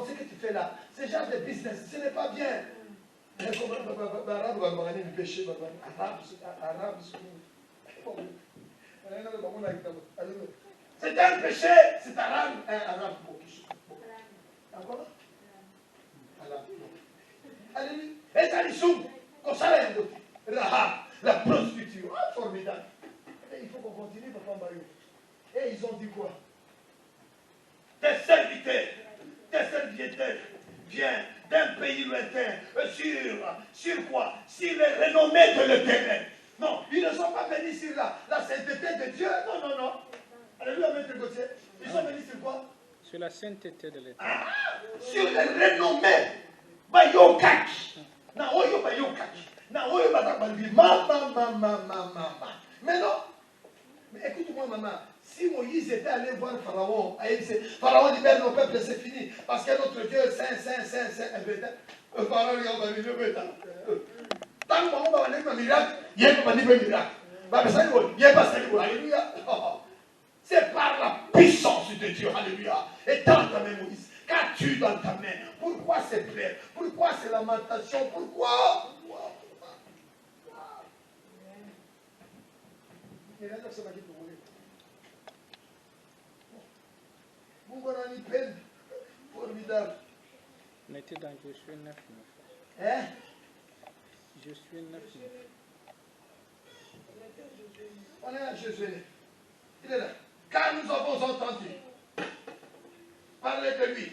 ce que tu fais là, ce genre de business, ce n'est pas bien. C'est un péché, c'est arabe. La prostitution, formidable. Il faut qu'on continue, Papa Mbayo. Et ils ont dit quoi? Tes serviteurs viennent d'un pays lointain, sur quoi? Sur les renommées de l'Éternel. Non, ils ne sont pas venus sur la sainteté de Dieu. Non. Alléluia, maître Gauthier. Ils sont venus sur quoi?
Sur la sainteté de l'Éternel.
Sur les renommées. Bayokaki. Na oyo bayokaki. Na oyo batabalbi. Mama. Mais non. Mais écoute-moi, maman. Si Moïse était allé voir Pharaon, Pharaon dit, ben, nos peuples, c'est fini. Parce que notre Dieu est saint. Pharaon, il va venir, tant que on va aller un miracle, il y a un miracle. Alléluia. C'est par la puissance de Dieu. Alléluia. Et dans ta main, Moïse, qu'as-tu dans ta main? Pourquoi c'est pleurs? Pourquoi c'est lamentation? Pourquoi? Formidable.
Mettez dans Josué 9.
Hein?
Josué 9.
On est à Josué. Il est là. Car nous avons entendu parler de lui,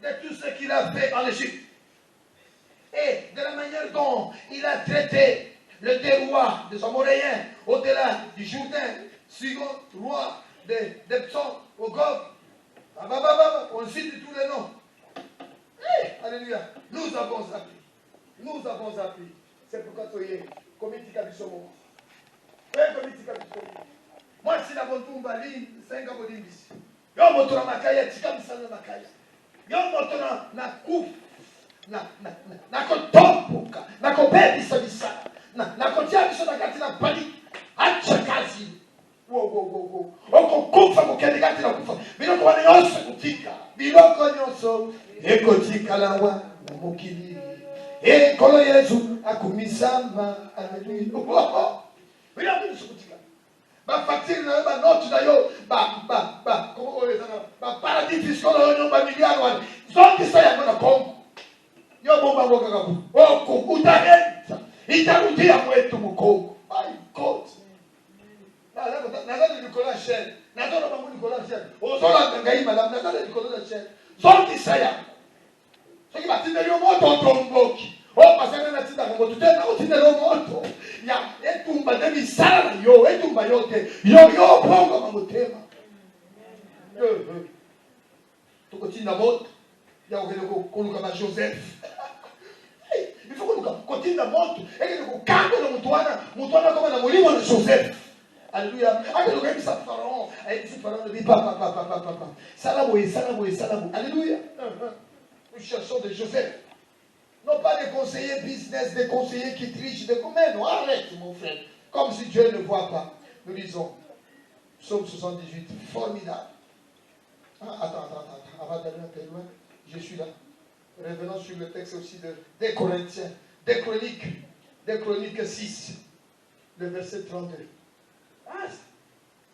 de tout ce qu'il a fait en Égypte, et de la manière dont il a traité le deux rois des Amoréens au-delà du Jourdain, Sigon, roi d'Epson, au Gog. On cite tous les noms. Hey, alléluia. Nous avons appris. C'est pourquoi tu es comité Kabisomo. Moi, si la bonne bali, c'est un gars qui dit yo motora makaya, tika misana makaya. Yo motora na kuf, na kotompuka, na kopebisa bisa, na kotia biso na kati na pali, acha kazi. Wow. Oko kufa mukende kati na kufa. Biloko wane yonso kutika. Biloko nyonso ekotika lawa na mokili. Kolo Yesu akumisama. Alléluia. Bila kutika. Ba facture na ba note na yo ba comment on les appelle ba paradis fiscal na yo ba milliard wan. Zote ça ya na Kongo. Yo bomba ngoka kabu. Oko utahenta. Itarudia mwetu mkongo. My God. Nazana Nicolas Chen. Nazana Mamu Nicolas Chen. Ozola ngai madame Nazana Nicolas Chen. Zote ça ya. Ce qui va tenir yo moto tomboki. Parce que na tinda ngoto tena utinda lo moto. Ya etumba debi sala yo etumba yote. Yo pongo mamutema. Tuko tinda moto. Ya ukele koluka ba Joseph. Il faut que nous tinda moto. Et que nous kando na mutwana kama na mulimo na Joseph. Alléluia. Avec le même Pharaon, Alléluia. Nous cherchons des Joseph. Non pas des conseillers business, des conseillers qui trichent, des communs. Non, arrête mon frère. Comme si Dieu ne voit pas. Nous lisons Psaume 78, formidable. Attends, avant d'aller un peu loin, je suis là. Revenons sur le texte aussi des Corinthiens, des Chroniques 6, le verset 32.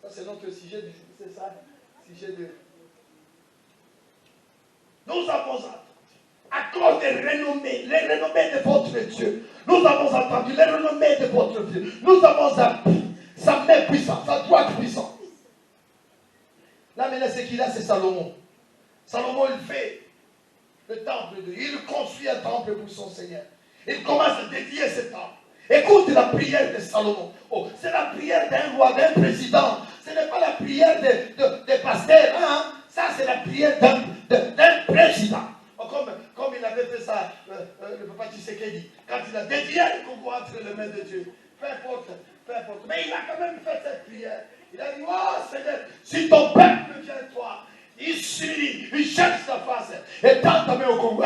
Ça c'est notre sujet du jour, c'est ça, sujet de... Nous avons entendu, à cause des renommées, les renommées de votre Dieu, nous avons entendu les renommées de votre Dieu, nous avons appris sa main puissante, sa droite puissante. Là maintenant ce qu'il a, c'est Salomon. Salomon il fait le temple de Dieu, il construit un temple pour son Seigneur. Il commence à dédier ce temple. Écoute la prière de Salomon. Oh, c'est la prière d'un roi, d'un président. Ce n'est pas la prière des pasteurs. Hein? Ça, c'est la prière d'un président. Oh, comme il avait fait ça, le papa Tshisekedi, quand il a dédié le Congo entre les mains de Dieu. Peu importe. Mais il a quand même fait cette prière. Il a dit, oh Seigneur, si ton peuple vient à toi, il s'humilie, il cherche sa face et tend ta main au Congo.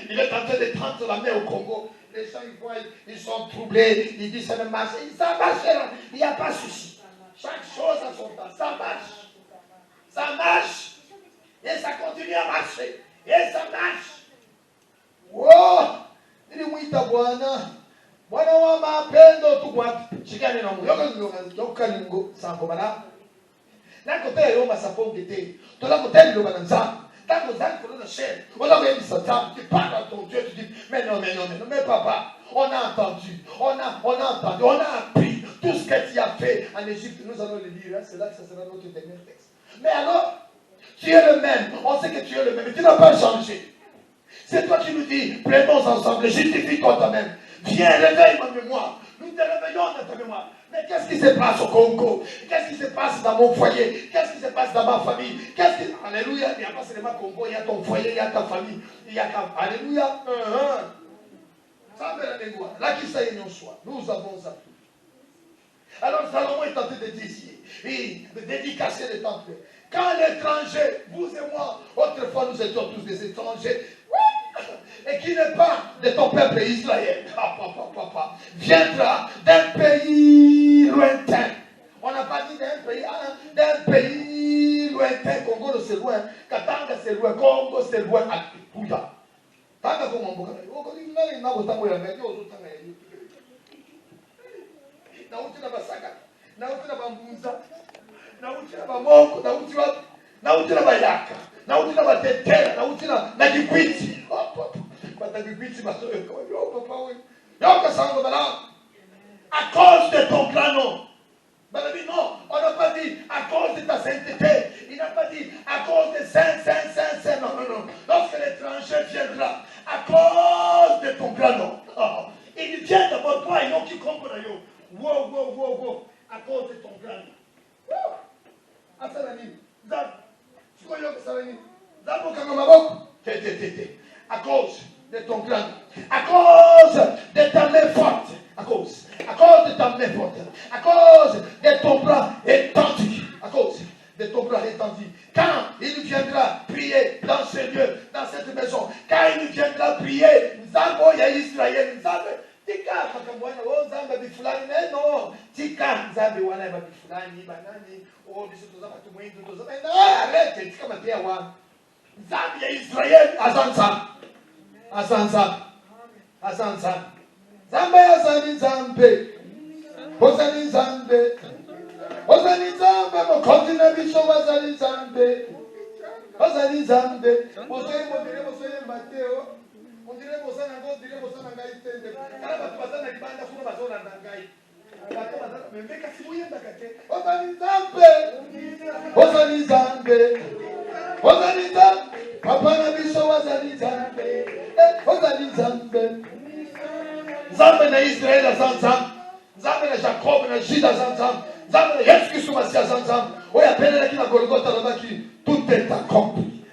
Il est en train de tendre la main au Congo. Les gens, ils voient, ils sont troublés. Ils disent, ça ne marche. Ça marche, il n'y a pas de souci. Chaque chose a son temps. Ça marche. Ça marche. Et ça continue à marcher. Et ça marche. Wow! Il dit, oui, ta buana. Buana wa mapendo tu kwa chikani na mungu. Yoka lingo sankomana. Na kote yoma sapongete. Tola kote liloba na nzambe. Quand vous êtes pour le chef, on a même ça, tu parles à ton Dieu, tu dis, mais non, mais papa, on a entendu, on a appris tout ce que tu as fait en Égypte. Nous allons le lire, hein, c'est là que ça sera notre dernier texte. Mais alors, tu es le même, on sait que tu es le même, mais tu n'as pas changé. C'est toi qui nous dis, prenons ensemble, justifie-toi toi-même. Viens, réveille ma mémoire. Nous te réveillons dans ta mémoire. Mais qu'est-ce qui se passe au Congo? Qu'est-ce qui se passe dans mon foyer? Qu'est-ce qui se passe dans ma famille? Alléluia, il n'y a pas seulement Congo, il y a ton foyer, il y a ta famille, il y a ta... Alléluia. Ça me la mémoire. Là qui ça y est, nous avons appris. Alors Salomon est en train de décider, de dédicacer le temple. Quand l'étranger, vous et moi, autrefois nous étions tous des étrangers, et qui n'est pas de ton peuple Israël, viendra d'un pays lointain. On n'a pas dit d'un pays lointain. Congo c'est loin, Katanga c'est loin, Congo c'est loin, Alléluia. Tanga comme on à cause de ton grand nom. Non, on n'a pas dit à cause de ta sainteté. Il n'a pas dit à cause de saint. Non. Lorsque l'étranger viendra, à cause de ton grand nom. Il vient d'abord toi et non qui comprend. Wow. À cause de ton grand nom. Asalani. Zab. À cause de ton grand nom. À cause de ta main forte. À cause de ta main forte. À cause de ton bras étendu. À cause de ton bras étendu. Quand il viendra prier dans ce lieu, dans cette maison, quand il viendra prier, Zambo ya Israël, Zambo, tika pakamwana, oh Zamba bifulani, mais non, tika Zambi wana bifulani, banani, oh bisoto zama tumuindu, non, arrête, tika matia wa. Zambi ya Israël, Azanza. Zamba ya Zambe. Ozani Zambe, mokonzi na biso wazali Zambe. Mosoye Mateo. On dirait que ça n'a pas dire que ça n'a pas été. Quand la personne a dit banda pour la zone d'angai. Mais qu'est-ce que vous y êtes? Ozani Zambe. Papa na biso wazali Zambe. Ozali Zambe. Zambe na Israël azanza. Zambe na Jacob na Juda azanza. Zambe na Yesu Kristo Masia azanza. Oya pele na Golgotha lobaki tout est accompli.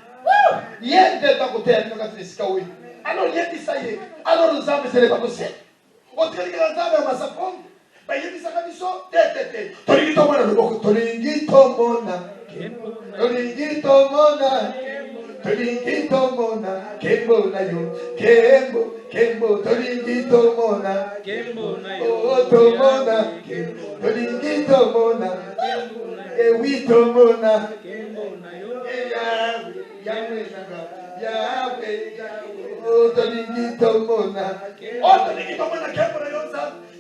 Yende ta côté ya ngati sikawi. Alors yende ça y est. Alors Zambe ce n'est pas possible. Otreli que Zambe masapon. Ba yende ça kabiso tete. Tolingi to mona loboko tolingi to mona. Tolingi tomona. Tolingi tomona. Kembo na yo. Kembo. Kembo. Tolingi tomona. Oh tomona. Tolingi tomona. Oui tomona. Yahweh. Oh tolingi tomona. Oh tolingi tomona. Kembo na yo.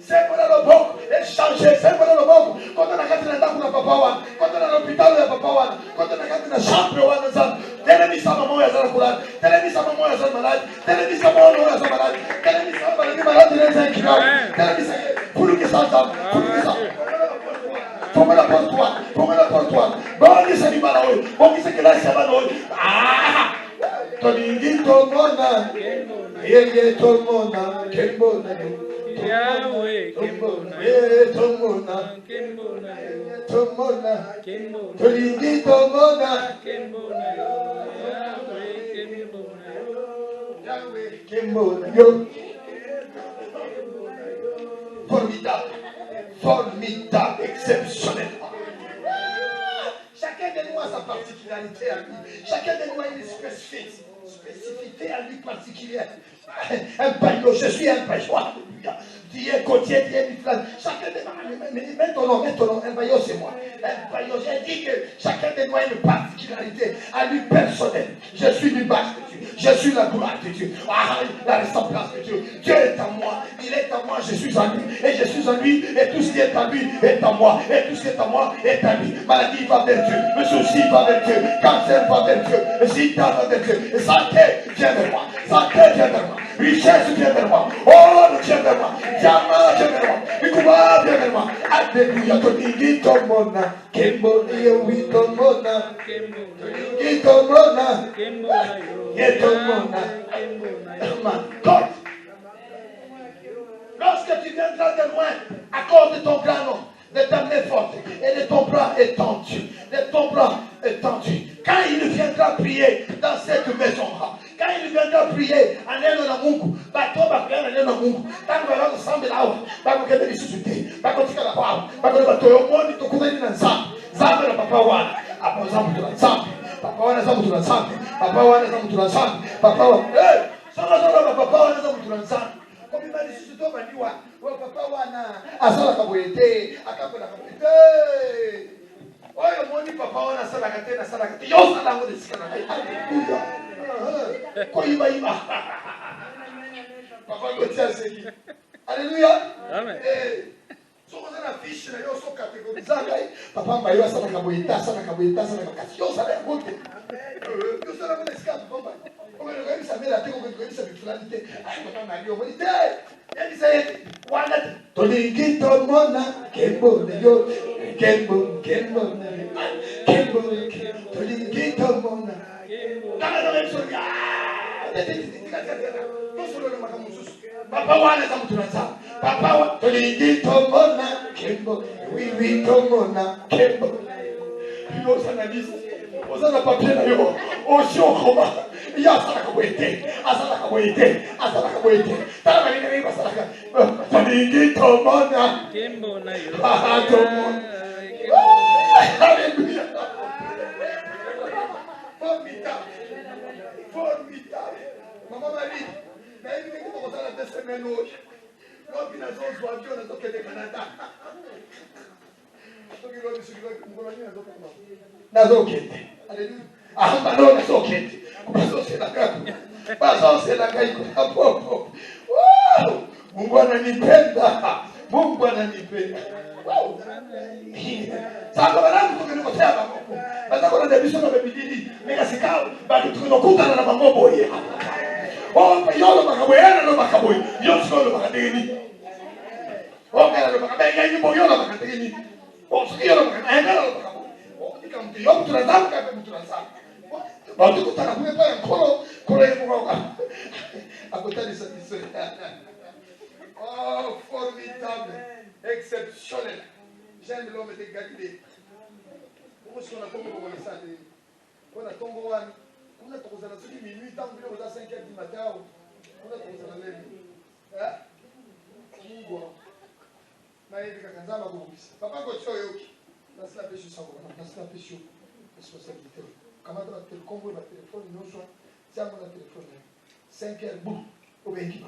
C'est pour le bon, échanger, c'est pour le bon. Quand on a gagné la dame pour la papa, quand on a l'hôpital de la papa, quand on a gagné la chambre, télévis sa maman est malade, télévis sa maman est malade, télévis sa maman est malade, télévis sa maman est malade, il est incurable, télévis pour lui qui s'entend, pour lui qui s'entend. Pour la porte-toi, pour la porte-toi. Bon, il s'est dit malade, bon, il s'est dit là, c'est malade. Ah! Tolingi tomona, yeye tomona, kembona yo.
Yahweh,
Tomona, tomona, tolingi tomona, Yahweh, kembona yo. Formidable, formidable, exceptionnel. Chacun de nous a sa particularité à lui. Chacun de nous a une spécificité à lui particulière. Un paillot, je suis un paillot. Dieu côtier, Dieu du flanc. Chacun de nous, mets ton nom, un paillot c'est moi. Un paillot, j'ai dit que chacun de nous a une particularité à lui personnelle. Je suis l'image de Dieu, je suis la gloire de Dieu. Ah, la ressemblance de Dieu. Dieu est en moi, il est en moi, je suis en lui. Et je suis en lui, et tout ce qui est en lui est en moi. Et tout ce qui est en moi est en lui. Maladie va vers Dieu, le souci va vers Dieu, cancer va vers Dieu, le sida va vers Dieu, santé vient vers moi, santé vient vers moi, richesse vient vers moi, or vient vers moi, diamant vient vers moi, Ikuba vient vers moi. Alléluia, tolingi tomona, kembo niyo wi tomona, tolingi tomona, ye tomona. God, lorsque tu viendras de loin, accorde ton grand nom, de ta main forte et de ton bras étendu, de ton bras étendu. Quand il viendra prier dans cette maison-là, quand il viendra prier en neno na Mungu, bato bakuya na neno na Mungu, tangu baba kusambela awa, bako kende bisusuti, bako tikala kwa, bako bato yomoni tukuzeni na nzambe, nzambe na papa wana, apo nzambe tuna nzambe, papa wana nzambe tuna nzambe, papa wana nzambe tuna nzambe, papa wana, sona papa wana nzambe tuna nzambe. Comme il m'a dit, si tu dois me dire, papa wana, asala kaboyete, akakola kaboyete. Oyo moni papa wana asala kate na sala kate, yo sala ngo desikana. Hallelujah. Koyiba iba. Papa gotia seki. Alléluia.
Amen.
So ko na fish na yo so categorizanga. Papa mbayo asala kaboyeta, asala makasi. Yo sala ngote. Yo sala ngo desikana papa. Comme le gars ça met la tête au gars ça virtualité. Ah papa m'a dit on dit il dit c'est wanda tolingi tomona kembo yo kembo tolingi tomona kana na même chose papa wana za mtu nasa papa wa tolingi tomona kembo oui tomona kembo yo sana bisa osana papier na yo oshokoma ya salaka boite asala boite tama ni basalaka tolingi tomona
Kembo na yo.
tomona Alléluia. Formidable. Maman Marie, mais il dit que tu as la 2 semaines hoje. Logo que nós vamos ao avião, nós vamos querer Canadá. Nós vamos querer. Aleluia. Ah, mas não, nós vamos querer. Basose na kai kwa popo. Mungu ananipenda. Mungu ananipenda. Sasa wanangu tukinikotea makopo. Basi kuna debiso na bibidi. Nikasikao bado tukinokutana na mamobo hii. Yolo makaboyana no makaboy. Yolo makadini. Kana no makabenga ni boyolo makadini. Yolo makadini no makaboy. Nikamti yolo tunazama kama tunazama. Bado kutana kumepa kolo yepo akotani satisfait. Oh, formidable, exceptionnel. J'aime l'homme de Galilée. Comment est-ce qu'on a compris ça? On a tombé on a trouvé ça depuis minuit, tant que nous à 5h du matin. On a trouvé ça là. Hein? Mungu. Na hivi kakanzama kubisa. Papa gocho yoki. Nasla pesho sawa. Nasla pesho. responsabilité. Comment tu vas te combo le téléphone, non soit, c'est à mon téléphone. 5 heures, boum, au bénéfice.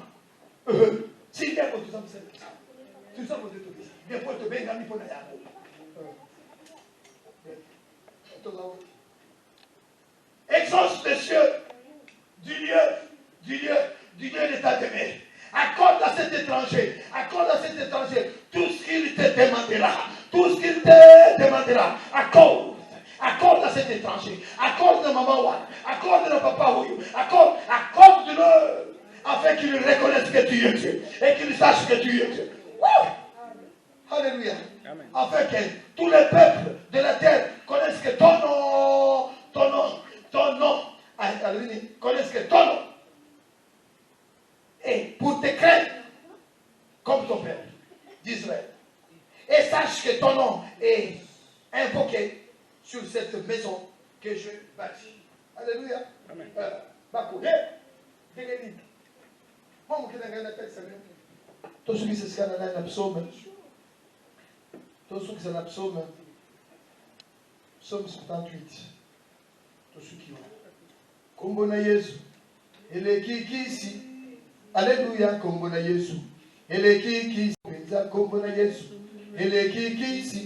Si il y a tout ça, tout ça, vous êtes obligé. Des fois, tu es bien, pour la exauce les cieux du lieu de ta demeure. Accorde à cet étranger tout ce qu'il te demandera, accorde à cet étranger, accorde à maman Wan, accorde à papa Ouyo, accorde-le afin qu'il reconnaisse que tu es Dieu et qu'il sache que tu es Dieu. Alléluia. Amen. Afin que tous les peuples de la terre connaissent que ton nom, connaissent que ton nom. Et pour te craindre comme ton père d'Israël. Et sache que ton nom est invoqué sur cette maison que je bâtis. Alléluia. Amen. Tout ce qui se scanne dans un psaume. Tout ce qui est dans un psaume. Psaume 78. Tout ce qui va. Kombona Yesu. Ele kikisi. Alléluia. Kombona Yesu. Ele kikisi. Kombona Yesu. Ele kikisi.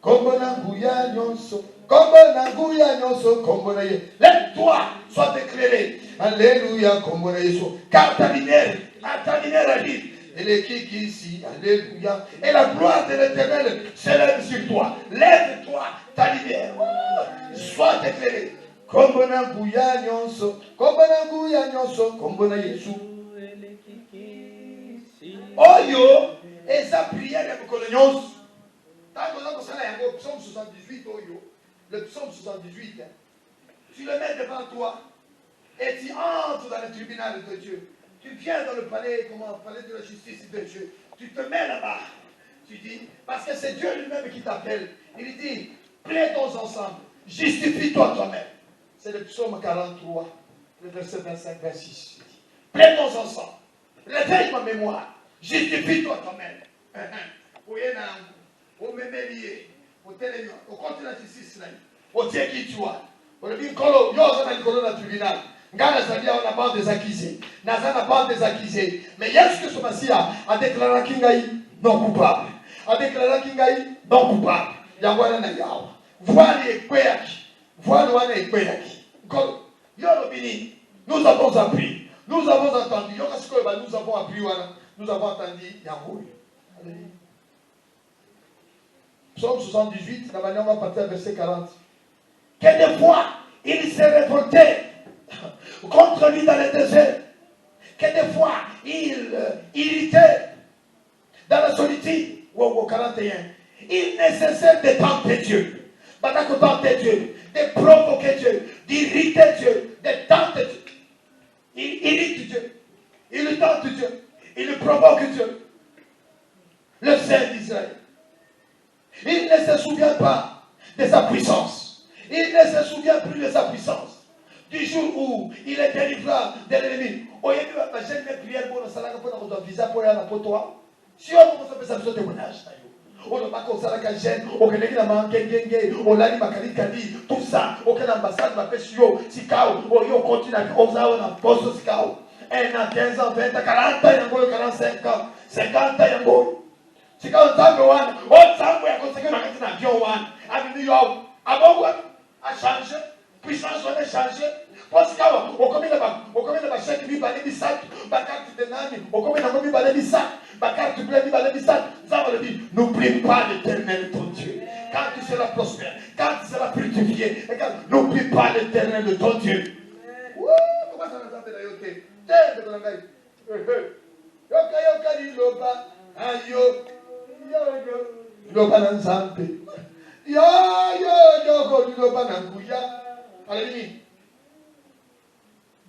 Kombona Nguya Nyonso. Kombona Nguya Nyonso. Kombona Yesu. Lève-toi. Sois éclairé. Alléluia. Kombona Yesu. Car ta lumière arrive. Et les qui ici, alléluia. Et la gloire de l'Éternel s'élève sur toi. Lève-toi, ta lumière. Sois éclairé. Kombona Nguya Nyonso. Kombona Nguya Nyonso. Kombona Yesu. Oyo, et sa prière est pour le nyonso. Tant que ça, il y a le psaume 78, Oyo. Le psaume 78. Tu le mets devant toi. Et tu entres dans le tribunal de Dieu. Tu viens dans le palais, palais de la justice de Dieu. Tu te mets là-bas. Tu dis, parce que c'est Dieu lui-même qui t'appelle. Il dit, plaidons ensemble. Justifie-toi toi-même. C'est le psaume 43, le verset 25-26. Plaidons ensemble. Réveille ma mémoire. Justifie-toi toi-même. Au mémélier, au télémion, au continent de justice, au Dieu qui tu as. Au début, quand il y a un tribunal. Ngana Zabia on a pas des accusés. Nazana pas des accusés. Mais est-ce que ce Messia a déclaré Kingaï non coupable? A déclaré Kingaï non coupable. Yawara na yawa. Voilà les kweyaki. Voilà les kweyaki. Yorobini, nous avons appris. Nous avons entendu. Nous avons appris. Nous avons entendu Yahoui. Psaume 78, la manière on va partir à verset 40. Que des fois, il s'est révolté contre lui dans le désert, que des fois il irritait dans la solitude. Au 41, il ne cessait de tenter Dieu, de provoquer Dieu, d'irriter Dieu, de tenter Dieu. Il irrite Dieu, il tente Dieu, il provoque Dieu, le Saint d'Israël. Il ne se souvient pas de sa puissance, il ne se souvient plus de sa puissance. Du jour où il est délivré de l'ennemi. Si on commence à faire ça, témoignage. On ne va pas comme ça la gêne, on ne va pas on l'a dit, tout ça, aucune ambassade va faire sur Sikao, on continue à faire on a posé Sikao. 1 an, 15 ans, 20 ans, 40 ans, 45 ans, 50 ans, Sikao, on s'en va, on s'en va, on s'en va, a changé. Puissance on a changé. Parce qu'on commet la chaîne qui va aller bisat, ma carte de nani, on commet la commis va aller bisat, ma carte de blé va aller bisat. Ça va le dire, n'oublie pas l'Éternel ton Dieu. Quand tu seras prospère, quand tu seras fructifié, n'oublie pas l'Éternel ton Dieu. Comment ça nous appelle Yoté? T'es de la gaille. Yoka loba, ayo, loba nanzampe. Yo, loba nanguya. Alléluia.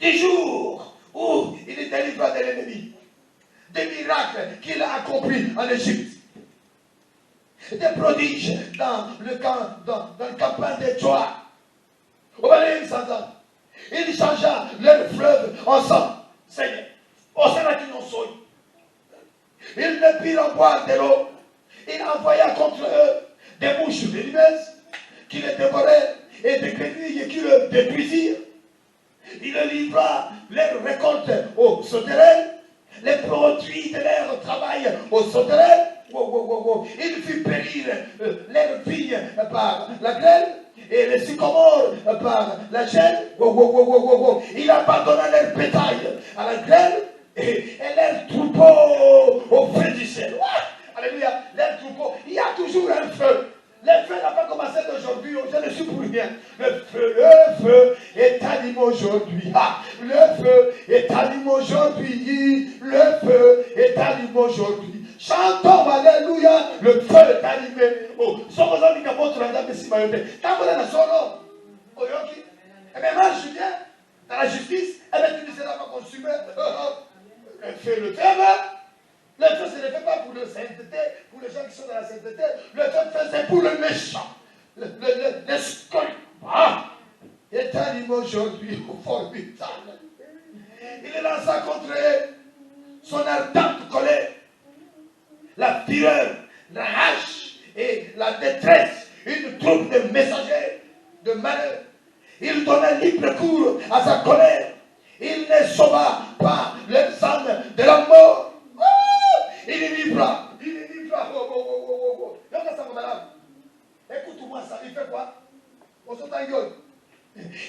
10 jours où il est délivré de l'ennemi. Des miracles qu'il a accomplis en Égypte. Des prodiges dans le campagne de Joa. Il changea leur fleuve en sang. Seigneur. Il ne put en boire de l'eau. Il envoya contre eux des mouches venimeuses qui le dévoraient et des grenouilles qui le détruisirent. Il livra leurs récoltes aux sauterelles, les produits de leur travail aux sauterelles. Il fit périr leurs vignes par la grêle et les sycomores par la gêne. Il abandonna leur bétail à la grêle et leurs troupeaux au feu du ciel. Alléluia, leurs troupeaux, il y a toujours un feu. Le feu n'a pas commencé d'aujourd'hui, je ne suis pour rien. Le feu est allumé aujourd'hui. Le feu est allumé aujourd'hui. Le feu est allumé aujourd'hui. Chantons, alléluia, le feu est allumé. Oh, sommes en train de montrer la messie mayotte. Quand vous êtes dans son nom, oh, yoki. Et bien, moi, je viens dans la justice, et bien, tu ne seras pas consumé. Le feu, le feu, le feu, ce ne fait pas pour la sainteté, pour les gens qui sont dans la sainteté. Le feu, c'est pour le méchant. Le scorpion. Il est allumé aujourd'hui au formidable. Il est lança contre son ardente colère, la fureur, la hache et la détresse, une troupe de messagers de malheur. Il donna libre cours à sa colère. Il ne sauva pas les âmes de la mort. Il est libre. Il est libre. Écoute-moi ça. Il fait quoi? On s'entend gueule.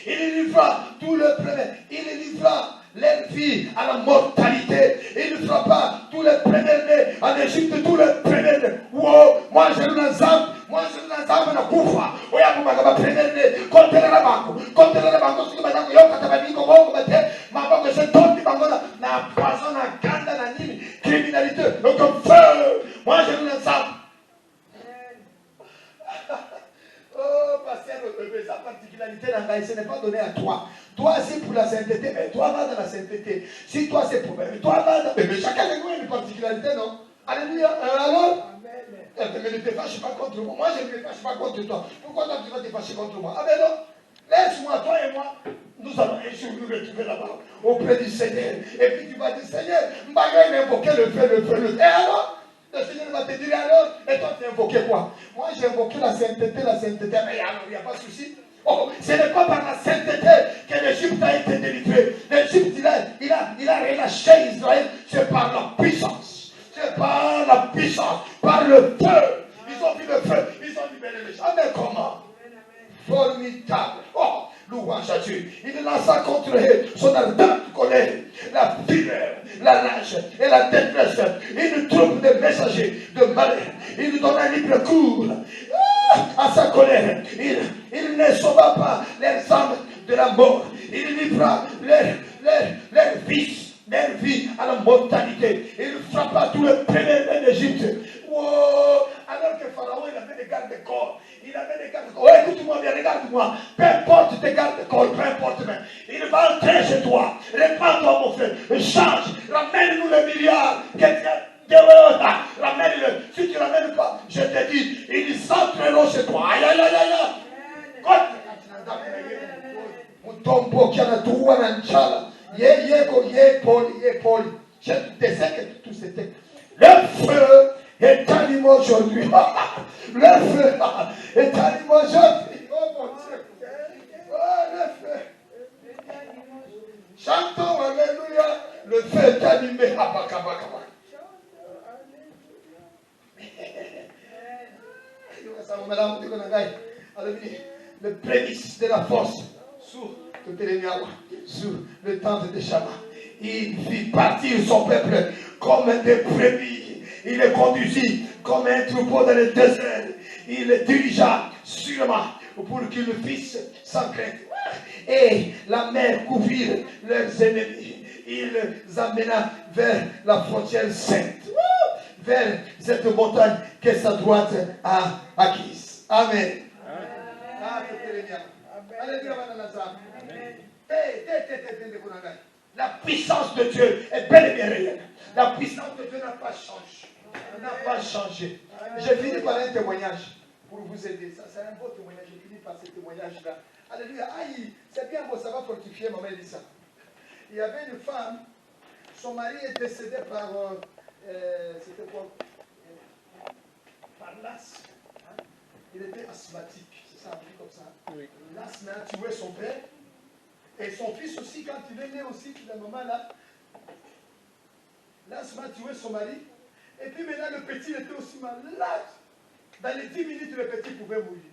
Il livra tout le premier. Il livra les filles à la mortalité. Il frappa tous les premiers-nés en Égypte, tous les premiers-nés. Wow, moi je nous âme. Moi je nous âme na kufa. Oya kumaka premiers-nés. Kontela la banco. Kontela la banco. Ce que madame yoka tabani ko bongo bate. Ma banque c'est tout bango na poison na ganda na nini criminalité. Donc feu. Moi je nous âme. Oh, pasteur, sa particularité, ce n'est pas donné à toi. Toi, c'est pour la sainteté, mais toi, va dans la sainteté. Si toi, c'est pour toi, va dans. Mais chacun de nous a une particularité, non? Alléluia. Alors? Mais ne te fâche pas contre moi. Moi, je ne me fâche pas contre toi. Pourquoi toi, tu vas te fâcher contre moi? Ah, ben non. Laisse-moi, toi et moi, nous allons un jour nous retrouver là-bas, auprès du Seigneur. Et puis tu vas dire, Seigneur, Mbaga, il invoqué le feu, le feu, le feu. Et alors? Le Seigneur va te dire alors, et toi tu as invoqué quoi? Moi j'ai invoqué la sainteté, mais alors il n'y a pas de souci. Oh, ce n'est pas par la sainteté que l'Égypte a été délivrée. L'Égypte, il a relâché Israël, c'est par la puissance. C'est par la puissance, par le feu. Ils ont vu le feu, ils ont libéré les gens. Mais comment? Formidable. Oh, louange à Dieu. Il lança contre son ardente colère, la fureur, la rage et la détresse. Une troupe de messagers de malheur. Il donna libre cours à sa colère. Il ne sauva pas les âmes de la mort. Il livra leurs fils, leur vie à la mortalité. Il frappa tous les premiers d'Égypte. Wow. Alors que Pharaon, il avait des gardes-corps. Il avait des gardes-corps. Oh, écoute-moi bien, regarde-moi. Peu importe tes gardes-corps, peu importe. Il va entrer chez toi. Répands-toi, mon frère. Change. Ramène-nous le milliard. Ramène-le. Si tu ne ramènes pas, je te dis, ils s'entraîneront chez toi. Aïe, aïe, aïe, aïe. Mutombo qui a tout à l'enchala. Poli. Je te sais que tout c'était. Le feu est allumé aujourd'hui. Le feu est allumé aujourd'hui. Oh mon Dieu. Oh, le feu. Chantons, alléluia. Le feu est allumé. Le prémisse de la force sous le temple de Shama. Il fit partir son peuple comme des brebis. Il les conduisit comme un troupeau dans le désert. Il les dirigea sûrement pour qu'ils le fissent sans crainte. Et la mer couvrit leurs ennemis. Il les amena vers la frontière sainte, vers cette montagne que sa droite a acquise. Amen. La puissance de Dieu est bel et bien réelle. La puissance de Dieu n'a pas changé. N'a pas changé. J'ai fini par un témoignage pour vous aider. Ça, c'est un beau témoignage. J'ai fini par ce témoignage-là. Alléluia. Aïe, c'est bien beau, ça va fortifier, maman dit ça. Il y avait une femme, son mari est décédé par. C'était quoi? Par l'asthme. Hein? Il était asthmatique. C'est ça, L'asthme a tué son père. Et son fils aussi, quand il est né aussi, la maman là, l'asthme a tué son mari. Et puis maintenant, le petit était aussi malade. Dans les 10 minutes, le petit pouvait mourir.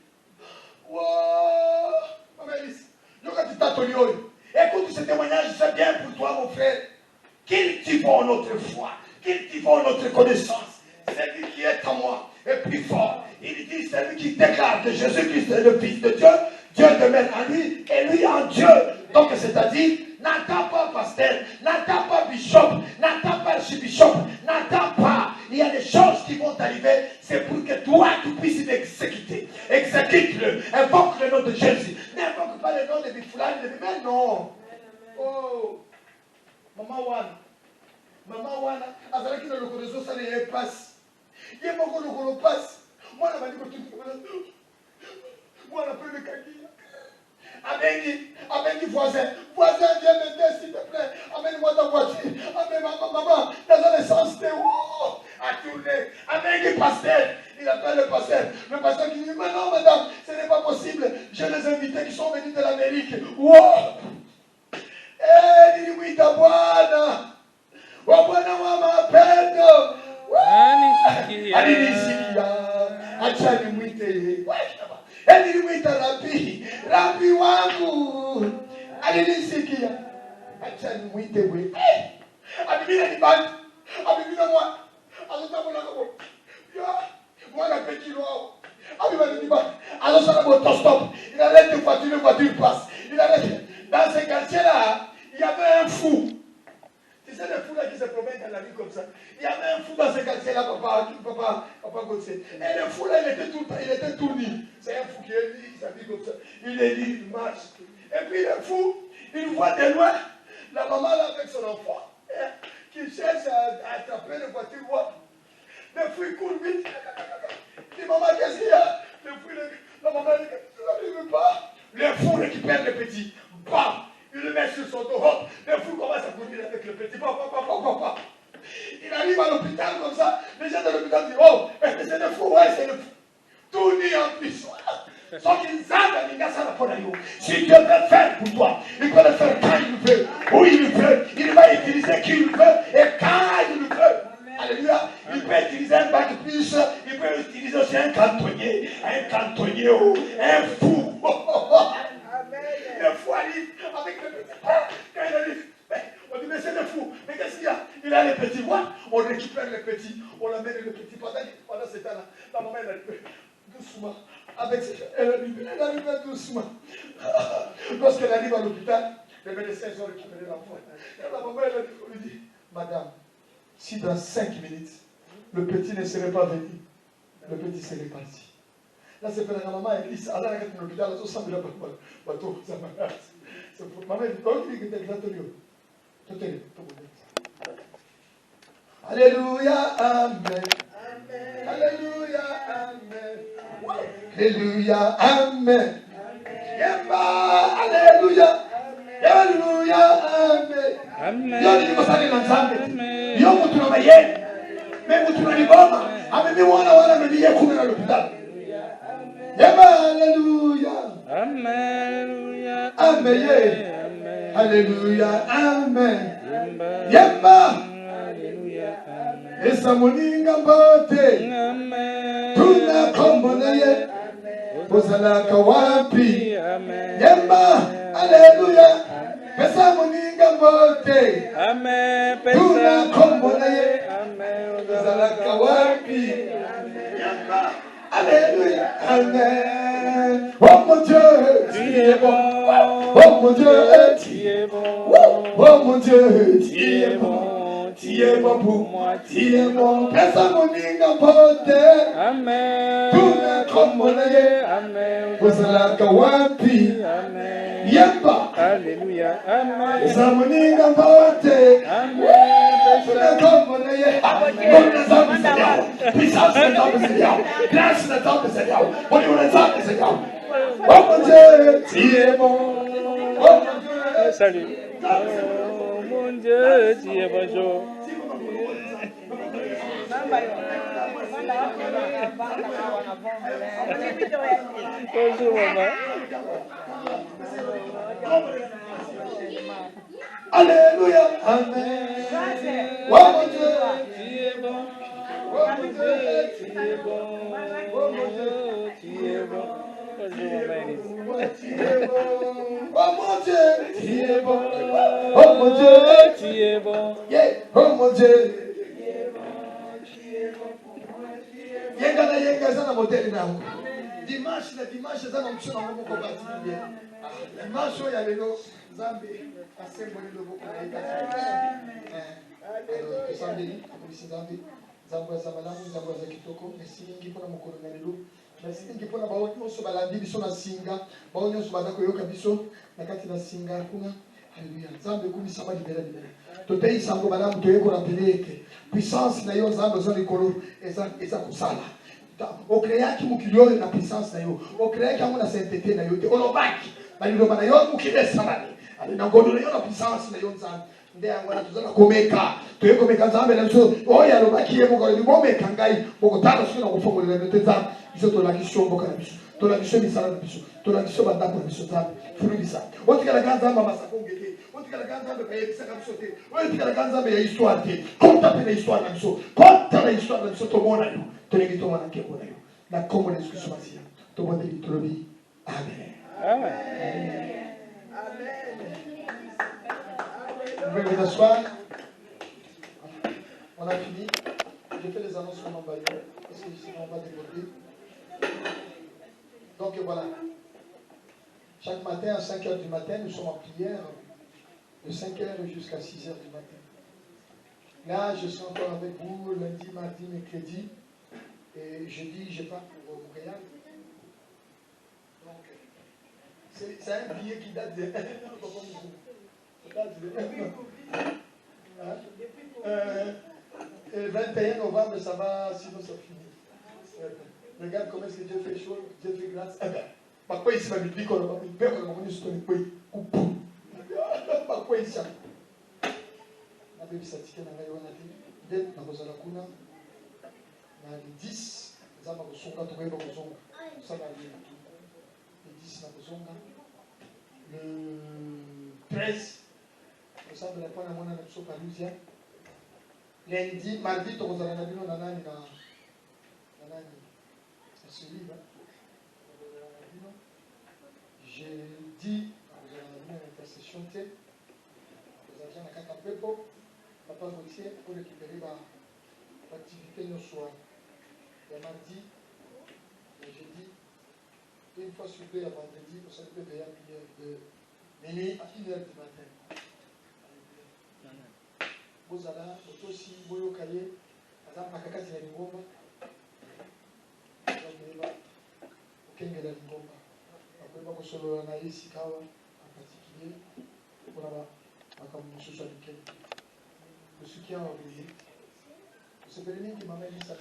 Wow! Maman Alice, écoute ce témoignage, c'est bien pour toi, mon frère. Cultivons notre foi, cultivons notre connaissance. Celui qui est en moi est plus fort. Il dit, celui qui déclare que Jésus-Christ est le Fils de Dieu, Dieu demeure en lui et lui en Dieu. Donc, c'est-à-dire, n'attends pas pasteur, n'attends pas bishop, n'attends pas archibishop, n'attends pas. Il y a des choses qui vont t'arriver, c'est pour que toi, tu puisses l'exécuter. Exécute-le, invoque le nom de Jésus. N'invoque pas le nom de Bifoulani, mais non. Oh, Maman Wana, azalaki na lokolo ça les passe. Il y a beaucoup de lokolo passe. Moi, la manie que tu moi, la plus de kaki. Amène voisin, viens m'aider s'il te plaît. Amène-moi ta voiture. Amène maman, dans un sens de à tourner. Amène pasteur. Il appelle le pasteur. Le pasteur qui dit, mais non madame, ce n'est pas possible. J'ai des invités qui sont venus de l'Amérique. Wow! Eh, dis oui, ta bwana. Wabwana wa mapendo. Alinisikia. Acha nimwite. Nilimwita Rabi wangu. Alinisikia. Acha nimwite we. Abibina ni bandi. Abibina mwa. Alotambula kabo. Ya, mwana petit loa. Abibina ni bandi. Alosana moto stop. Il arrête de voiture passe. Il arrête. Dans ce quartier-là, il y avait un fou. Tu sais, le fou là qui se promène dans la vie comme ça. Il y avait un fou dans ce quartier-là, papa Gauthier. Et le fou là, il était tout nu. C'est un fou qui est nu, il s'habille comme ça. Il est nu, il marche. Et puis le fou, il voit de loin la maman là avec son enfant, qui cherche à attraper la voiture. Le fou, il court vite. Il dit, maman, qu'est-ce qu'il y a? Le fou, la maman, elle dit, tu ne veux pas. Le fou récupère le petit. Bam! Il le met sur son dos. Hop. Le fou commence à courir avec le petit. Papa. Il arrive à l'hôpital comme ça. Les gens de l'hôpital disent, oh, c'est le fou. Ouais, c'est le fou. Tout nu en plus. Sauf qu'ils savent, si Dieu veut faire pour toi, il peut le faire quand il veut, où il veut. Il va utiliser qui il veut et quand il veut. Alléluia. Il peut utiliser un bac plus, il peut utiliser aussi un cantonnier, un fou. Le fou arrive avec le petit. Quand il arrive, on dit, mais c'est le fou. Mais qu'est-ce qu'il y a? Il a les petits voix. On récupère les petits. On l'amène le petit. Pendant ce temps-là, la maman, elle arrive doucement. Elle arrive doucement. Lorsqu'elle arrive à l'hôpital, les médecins ont récupéré l'enfant. Et la maman, elle lui dit, madame, si dans 5 minutes, le petit ne serait pas venu, le petit serait parti. Là, c'est pour la maman, elle dit, alors, elle est dans l'hôpital, elle sent le bateau, ça m'a dit. Maman, elle dit, comment tu dis que tu es exactement? Alléluia, amen. Alléluia, amen. Alléluia, amen. Alléluia. Alléluia, amen.
Amen.
Yo ni kusali na nzambe. Yo mtu na maye. Mimi mtu na liboma. Amemi wana mimi yekuna na l'hôpital. Alléluia.
Amen.
Amen. Alléluia, amen. Yemba. Esa moninga mbote. Tunakombona ye. Bozalaka wapi? Yemba. Alléluia. Esa moninga mbote. Tunakombona ye. Bozalaka wapi? Yemba. Alléluia. Amen. Oh mon Dieu, tu es bon. Oh mon Dieu, tu es bon. Oh mon Dieu, tu es bon. Tu es bon pour moi, tu es bon. Pesa moninga pote.
Amen.
Tunakombona.
Amen.
Bozalaka wapi?
Amen.
Yemba.
Alléluia. Amen.
Pesa moninga pote.
Amen.
Tunakombona. Puissance de Dieu, Seigneur. Grâce de Dieu, Seigneur. Bonjour de Dieu, Seigneur. Oh mon Dieu, tu es bon. Oh mon Dieu.
Salut. Oh mon Dieu, tu es bonjour. Bonjour, maman.
Alléluia. Amen. Oh mon Dieu.
Tu es bon.
Oh mon Dieu.
Tu es bon.
Oh mon Dieu.
Tu es bon. Bonjour, maman Elise.
Tu es bon. Oh mon Dieu.
Tu es bon.
Oh mon Dieu.
Tu es bon.
Yeah. Oh mon Dieu. Yenga sana modeli na huko. Dimanche sana mchana wangu kwa batili. Dimanche ya leo Zambi asembo lilo boko na ita. Kusambeni kulisi Zambi. Zambo za malamu, zambo za kitoko, mesingi pona mukoro na lelo. Mesingi pona baonyo so balandi biso na singa, baonyo so badako yoka biso na kati na singa kuna. Alléluia. Zambi kumisa ba libera. Totei sango malamu toyeko na peleke. Puissance na yo Zambi zo likolo eza kusala. Okreaki mukilio na puissance na yo. Okreaki amuna sainteté na yo. Olobaki. Baliloba na yo mukilesa bani. Na ngodo na puissance na yo Nzambe. Nde yango na tuzana komeka. Toye komeka Nzambe na biso. Oya lobaki ye moko ni bomeka ngai. Bokotana sio na kufungulira nete Nzambe. Biso tolakisho mboka na biso. Tolakisho misala na biso. Tolakisho bandako na biso Nzambe. Fulubisa. Otikala Nzambe masakongete. Otikala Nzambe bayebisa ka biso te. Otikala Nzambe ya histoire te. Konta pe na histoire na biso. Konta na histoire na biso tomona yo. Tolengi tomona kembo na yo. Na kombo na Yesu Kristo Masia. Tomondeli tolobi. Amen.
Amen.
Vous pouvez vous asseoir. On a fini. J'ai fait les annonces en bas. Parce que sinon on va déborder. Donc voilà. Chaque matin à 5h du matin, nous sommes en prière. De 5h jusqu'à 6h du matin. Là, je suis encore avec vous lundi, mardi, mercredi. Et jeudi, je pars pour Montréal. Donc, c'est un billet qui date de 21 novembre, ça va, sinon ça finit. Regarde comment est-ce que Dieu fait chaud, Dieu fait grâce. Pourquoi ici, ma Bible, on va me faire comme on est sur le pays. Pourquoi ici? La Bible s'attique dans la Yohanati. Dès que nous avons kuna, na 10, nous avons songa, tu vois, nous avons ça va aller. Le 10, nous avons le 13. Nous avons la pointe à mon ami sur Parisien. Lundi, mardi, tu vas aller na nani na nani. C'est celui là. Jeudi, nous allons aller à l'intercession T. Nous allons aller à Kakapepo. Papa Gauthier pour récupérer l'activité nos soirs. Le mardi, le jeudi, une fois sur deux, à vendredi, pour ça peut veiller à prière de minuit à 1h du matin. Vous allez aussi, vous au cahier, à la Makakati la Lingomba, au Kenge la Lingomba. Après, vous allez à Naïs Sikawa, en particulier, pour là-bas, à Kamusu Saliken. Le soutien organisé. C'est Bérénique qui m'a mis ça.